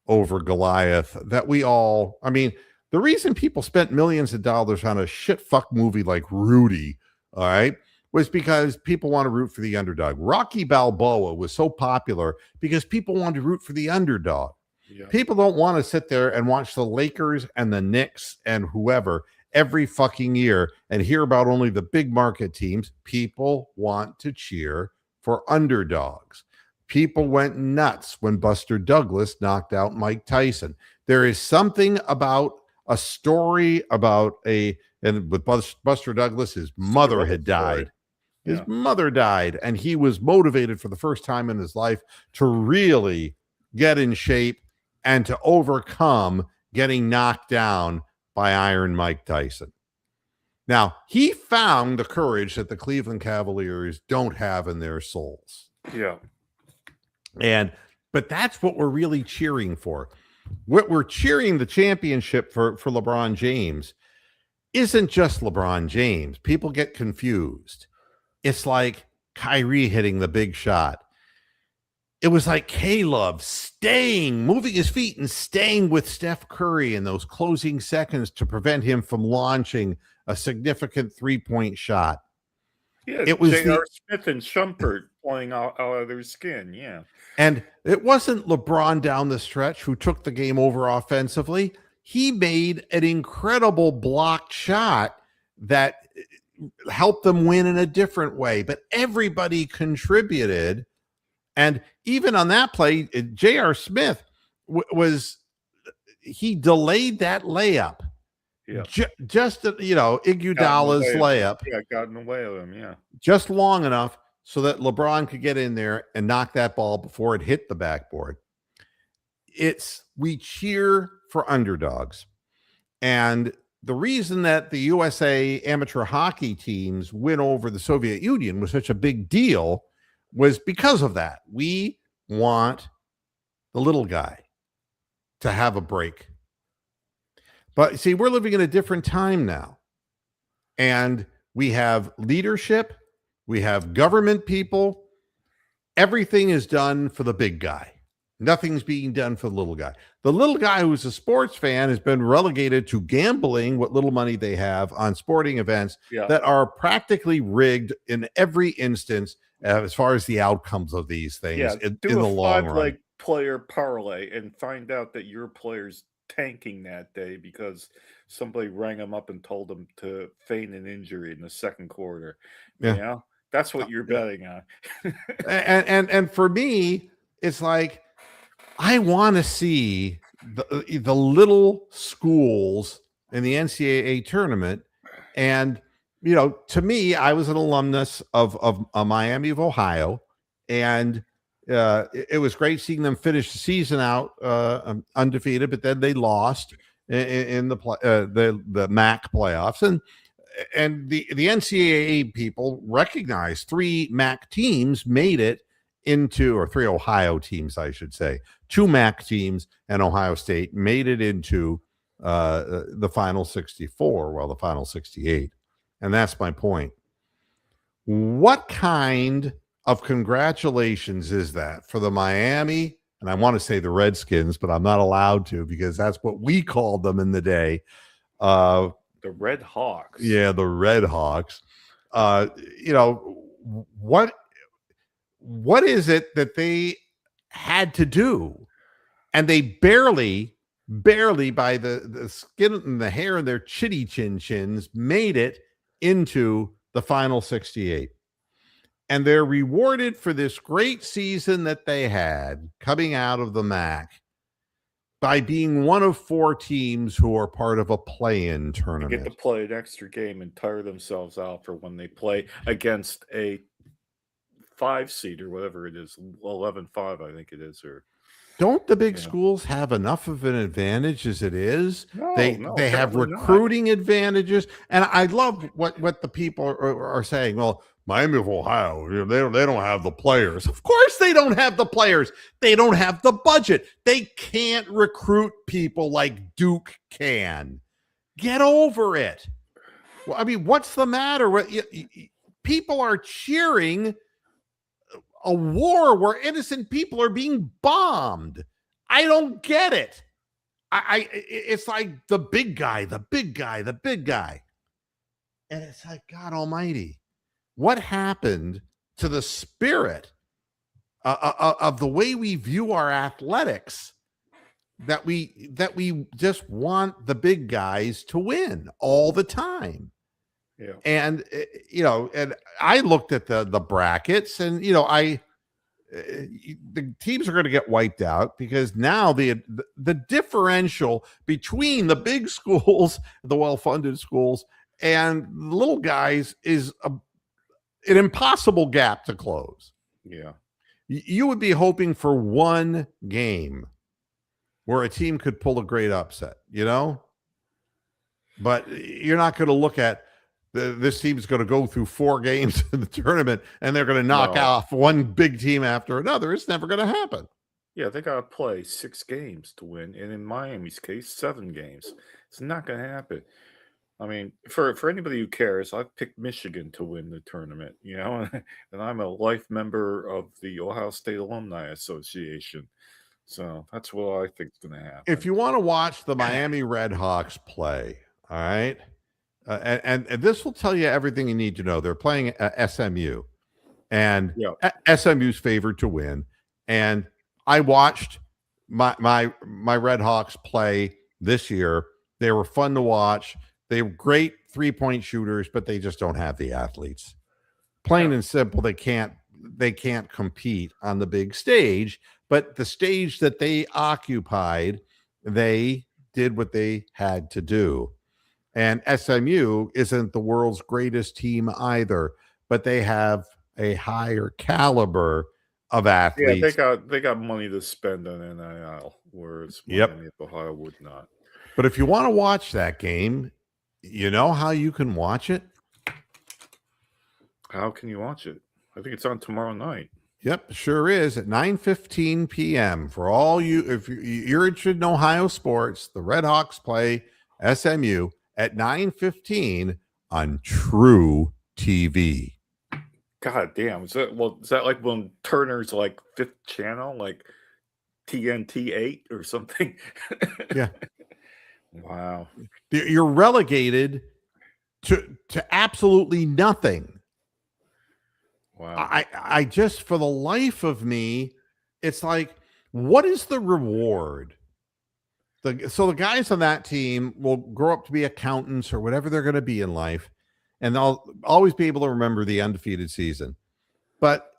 over Goliath that the reason people spent millions of dollars on a shit fuck movie like Rudy, all right, was because people want to root for the underdog. Rocky Balboa was so popular because people wanted to root for the underdog. Yeah. People don't want to sit there and watch the Lakers and the Knicks and whoever every fucking year and hear about only the big market teams. People want to cheer for underdogs. people went nuts when Buster Douglas knocked out Mike Tyson. There is something about a story about and with Buster Douglas, his mother had died. His mother died, and he was motivated for the first time in his life to really get in shape and to overcome getting knocked down by Iron Mike Tyson. Now, he found the courage that the Cleveland Cavaliers don't have in their souls. Yeah. But that's what we're really cheering for. What we're cheering the championship for LeBron James isn't just LeBron James. People get confused. It's like Kyrie hitting the big shot. It was like Caleb moving his feet and staying with Steph Curry in those closing seconds to prevent him from launching a significant three-point shot. Yeah, it was J.R. Smith and Shumpert playing out of their skin. Yeah. And it wasn't LeBron down the stretch who took the game over offensively. He made an incredible blocked shot that helped them win in a different way. But everybody contributed. And even on that play, J.R. Smith he delayed that layup. Yeah. Just, Iguodala's layup. Yeah, got in the way of him, yeah. Just long enough so that LeBron could get in there and knock that ball before it hit the backboard. We cheer for underdogs. And the reason that the USA amateur hockey teams win over the Soviet Union was such a big deal was because of that. We want the little guy to have a break. But see, we're living in a different time now. And we have leadership, we have government people. Everything is done for the big guy. Nothing's being done for the little guy. The little guy who's a sports fan has been relegated to gambling what little money they have on sporting events that are practically rigged in every instance as far as the outcomes of these things in the long run. Like player parlay and find out that your player's tanking that day because somebody rang him up and told him to feign an injury in the second quarter. Yeah. You know? That's what you're betting on. and for me, it's like I want to see the little schools in the NCAA tournament. And, to me, I was an alumnus of Miami of Ohio. And it was great seeing them finish the season out undefeated, but then they lost in the MAC playoffs. And the NCAA people recognized 3 MAC teams made it into, or 3 Ohio teams, I should say, 2 MAC teams and Ohio State made it into the final 64, well, the final 68. And that's my point. What kind of congratulations is that for the Miami, and I want to say the Redskins, but I'm not allowed to because that's what we called them in the day. The Red Hawks. Yeah, the Red Hawks. What is it that they had to do? And they barely by the skin and the hair and their chitty chins made it into the final 68. And they're rewarded for this great season that they had coming out of the MAC by being one of 4 teams who are part of a play-in tournament. They get to play an extra game and tire themselves out for when they play against a 5 seed or whatever it is, 11-5, I think it is. Or don't the big schools have enough of an advantage as it is? No, they have recruiting advantages, and I love what the people are saying. Well, Miami of Ohio, they don't have the players. Of course they don't have the players. They don't have the budget. They can't recruit people like Duke can. Get over it. Well, I mean, what's the matter? People are cheering a war where innocent people are being bombed. I don't get it. It's like the big guy. And it's like, God almighty. What happened to the spirit of the way we view our athletics that we just want the big guys to win all the time? Yeah. And and I looked at the brackets, and the teams are going to get wiped out because now the differential between the big schools, the well-funded schools, and the little guys is an impossible gap to close. Yeah. You would be hoping for one game where a team could pull a great upset, but you're not going to look at this team's going to go through 4 games in the tournament and they're going to knock off one big team after another. It's never going to happen. Yeah, they got to play 6 games to win. And in Miami's case, 7 games. It's not going to happen. I mean, for anybody who cares, I've picked Michigan to win the tournament, and I'm a life member of the Ohio State Alumni Association. So that's what I think is going to happen. If you want to watch the Miami Redhawks play, all right, and this will tell you everything you need to know. They're playing SMU, and SMU's favored to win. And I watched my Redhawks play this year. They were fun to watch. They were great 3-point shooters, but they just don't have the athletes. Plain and simple, they can't compete on the big stage. But the stage that they occupied, they did what they had to do. And SMU isn't the world's greatest team either, but they have a higher caliber of athletes. Yeah, they got money to spend on NIL, whereas Miami of Ohio would not. But if you want to watch that game, you know how you can watch it? How can you watch it? I think it's on tomorrow night. Yep, sure is at 9:15 p.m. For all you, if you're interested in Ohio sports, the Redhawks play SMU at 9:15 on True TV. God damn! Is that like when Turner's like 5th channel, like TNT 8 or something? Yeah. Wow. You're relegated to absolutely nothing. Wow. I just, for the life of me, it's like, what is the reward? So the guys on that team will grow up to be accountants or whatever they're going to be in life, and they'll always be able to remember the undefeated season. But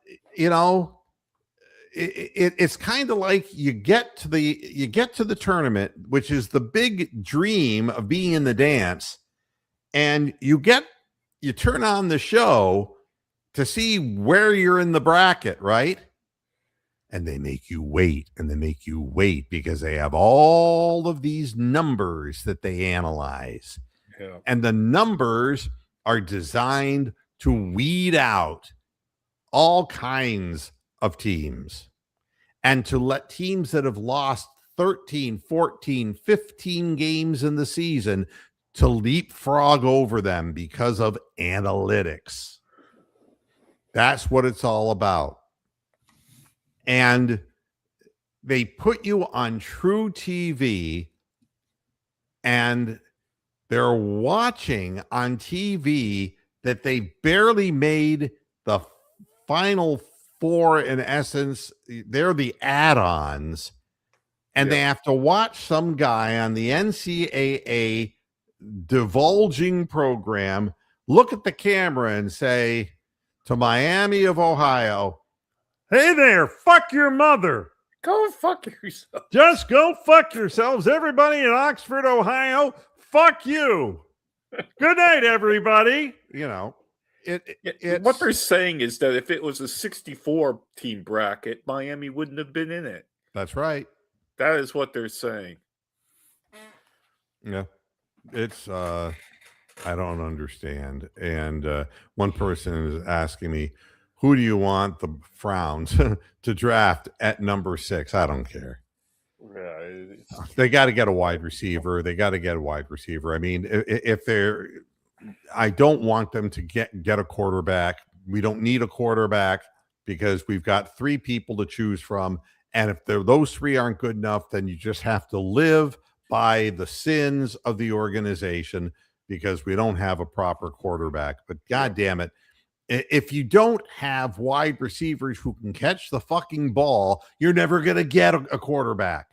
it's kind of like you get to the tournament, which is the big dream of being in the dance, and you turn on the show to see where you're in the bracket, right? And they make you wait, and they make you wait because they have all of these numbers that they analyze. Yeah. And the numbers are designed to weed out all kinds of teams and to let teams that have lost 13, 14, 15 games in the season to leapfrog over them because of analytics. That's what it's all about. And they put you on True TV, and they're watching on TV that they barely made the Final Four. In essence, they're the add-ons, and they have to watch some guy on the NCAA divulging program look at the camera and say to Miami of Ohio, "Hey there, fuck your mother. Go fuck yourself. Just go fuck yourselves. Everybody in Oxford, Ohio, fuck you. Good night, everybody." What they're saying is that if it was a 64 team bracket, Miami wouldn't have been in it. That's right. That is what they're saying. Yeah. It's I don't understand. And one person is asking me, who do you want the Browns to draft at number 6? I don't care. Yeah, they got to get a wide receiver. I mean, if they're, I don't want them to get a quarterback. We don't need a quarterback because we've got 3 people to choose from. And if those 3 aren't good enough, then you just have to live by the sins of the organization because we don't have a proper quarterback. But God damn it, if you don't have wide receivers who can catch the fucking ball, you're never going to get a quarterback.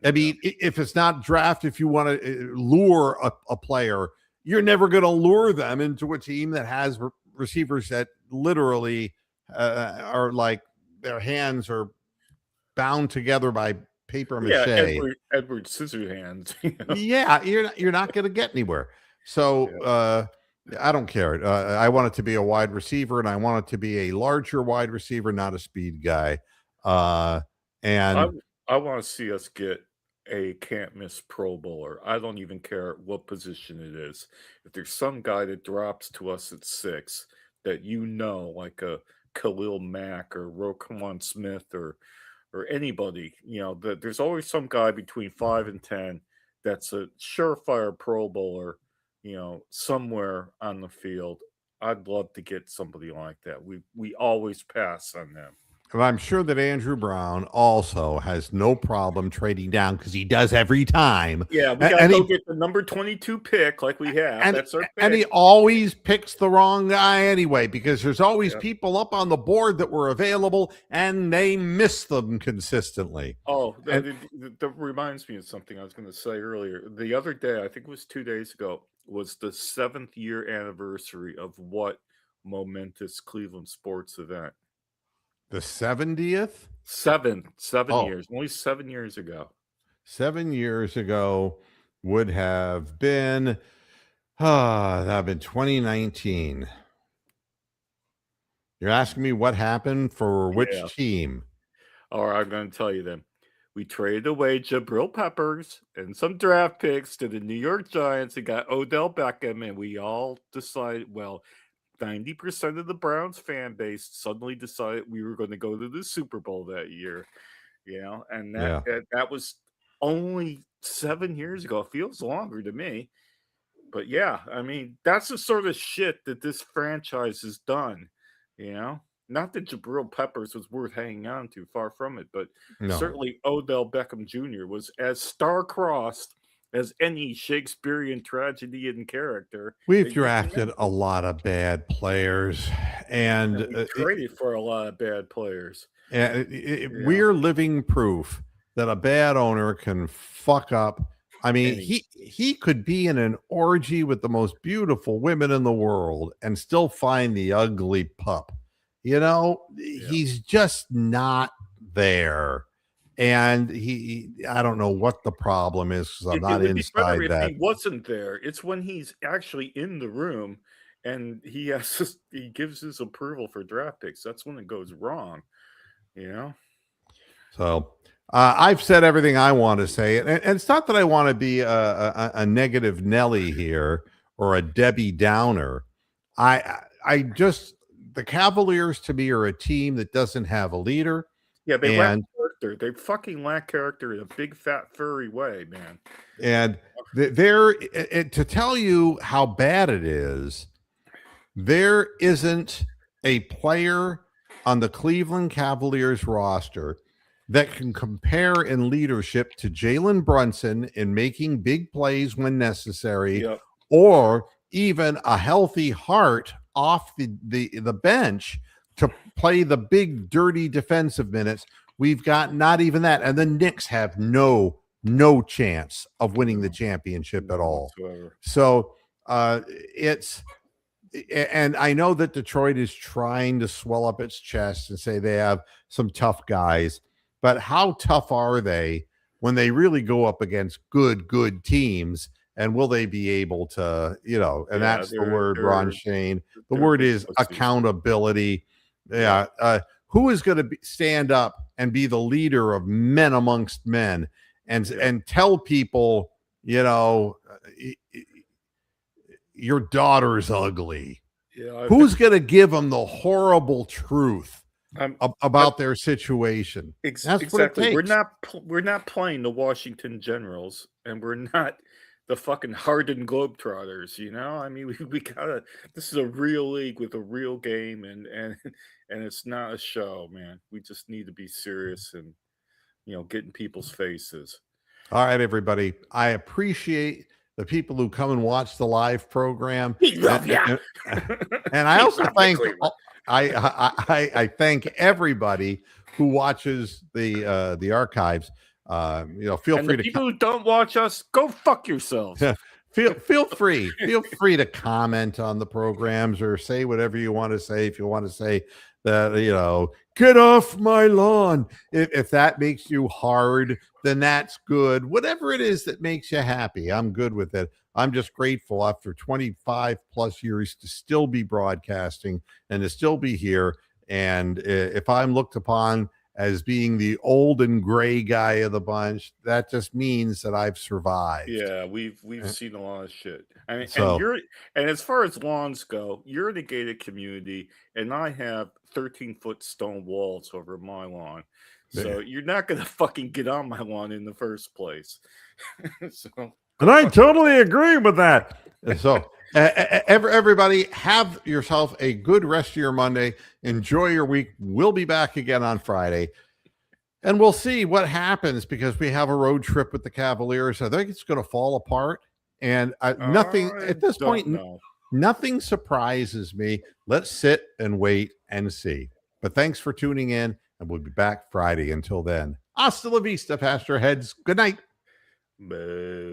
I mean, if it's not draft, if you want to lure a player, you're never going to lure them into a team that has receivers that literally are like their hands are bound together by paper mache. Yeah, Edward Scissorhands. Yeah, you're not going to get anywhere. So I don't care. I want it to be a wide receiver, and I want it to be a larger wide receiver, not a speed guy. And I want to see us get a can't miss Pro Bowler. I don't even care what position it is. If there's some guy that drops to us at 6 that like a Khalil Mack or Roquan Smith or anybody, there's always some guy between 5 and 10 that's a surefire Pro Bowler, somewhere on the field. I'd love to get somebody like that. We always pass on them. I'm sure that Andrew Brown also has no problem trading down because he does every time. Yeah, we gotta go get the number 22 pick like we have. That's our pick. And he always picks the wrong guy anyway, because there's always people up on the board that were available and they miss them consistently. Oh, that reminds me of something I was going to say earlier. The other day, I think it was 2 days ago, was the 7th year anniversary of what momentous Cleveland sports event? The 70th? Seven years. Only 7 years ago. 7 years ago would have been, that would have been 2019. You're asking me what happened for which team? All right, I'm going to tell you then. We traded away Jabril Peppers and some draft picks to the New York Giants and got Odell Beckham, and we all decided, 90% of the Browns fan base suddenly decided we were going to go to the Super Bowl that year, and that was only 7 years ago. It feels longer to me, but yeah, I mean, that's the sort of shit that this franchise has done, Not that Jabril Peppers was worth hanging on to, far from it, but certainly Odell Beckham Jr. was as star-crossed as any Shakespearean tragedy and character. We've drafted a lot of bad players, and we traded for a lot of bad players. We're living proof that a bad owner can fuck up. I mean, he could be in an orgy with the most beautiful women in the world and still find the ugly pup. He's just not there. And I don't know what the problem is, because I'm not inside that. He wasn't there. It's when he's actually in the room and he gives his approval for draft picks. That's when it goes wrong, So I've said everything I want to say, and it's not that I want to be a negative Nelly here or a Debbie Downer. The Cavaliers to me are a team that doesn't have a leader. Yeah, they lack character. They fucking lack character in a big, fat, furry way, man. And to tell you how bad it is, there isn't a player on the Cleveland Cavaliers roster that can compare in leadership to Jalen Brunson in making big plays when necessary, or even a healthy Hart off the bench to play the big, dirty defensive minutes. We've got not even that. And the Knicks have no chance of winning the championship at all. So and I know that Detroit is trying to swell up its chest and say they have some tough guys, but how tough are they when they really go up against good teams? And will they be able to, and that's the word, Ron Shane. The word is accountability. Yeah. Who is going to stand up and be the leader of men amongst men and tell people, your daughter's ugly? Who's going to give them the horrible truth about their situation? That's exactly what it takes. We're not playing the Washington Generals, and we're not the fucking Harden Globetrotters, I mean, we gotta. This is a real league with a real game, and it's not a show, man. We just need to be serious and get in people's faces. All right, everybody. I appreciate the people who come and watch the live program. We love you. And I also thank I thank everybody who watches the archives. Feel free to people who don't watch us, go fuck yourselves. Feel free to comment on the programs or say whatever you want to say. If you want to say that, get off my lawn. If that makes you hard, then that's good. Whatever it is that makes you happy, I'm good with it. I'm just grateful after 25 plus years to still be broadcasting and to still be here. And if I'm looked upon as being the old and gray guy of the bunch, that just means that I've survived. Yeah, we've seen a lot of shit. And So- and as far as lawns go, you're in a gated community, and I have 13-foot stone walls over my lawn. So you're not gonna fucking get on my lawn in the first place. So And I totally agree with that. So, everybody, have yourself a good rest of your Monday. Enjoy your week. We'll be back again on Friday. And we'll see what happens because we have a road trip with the Cavaliers. I think it's going to fall apart. And nothing at this point, nothing surprises me. Let's sit and wait and see. But thanks for tuning in, and we'll be back Friday. Until then, hasta la vista, Pastor Heads. Good night. Boo.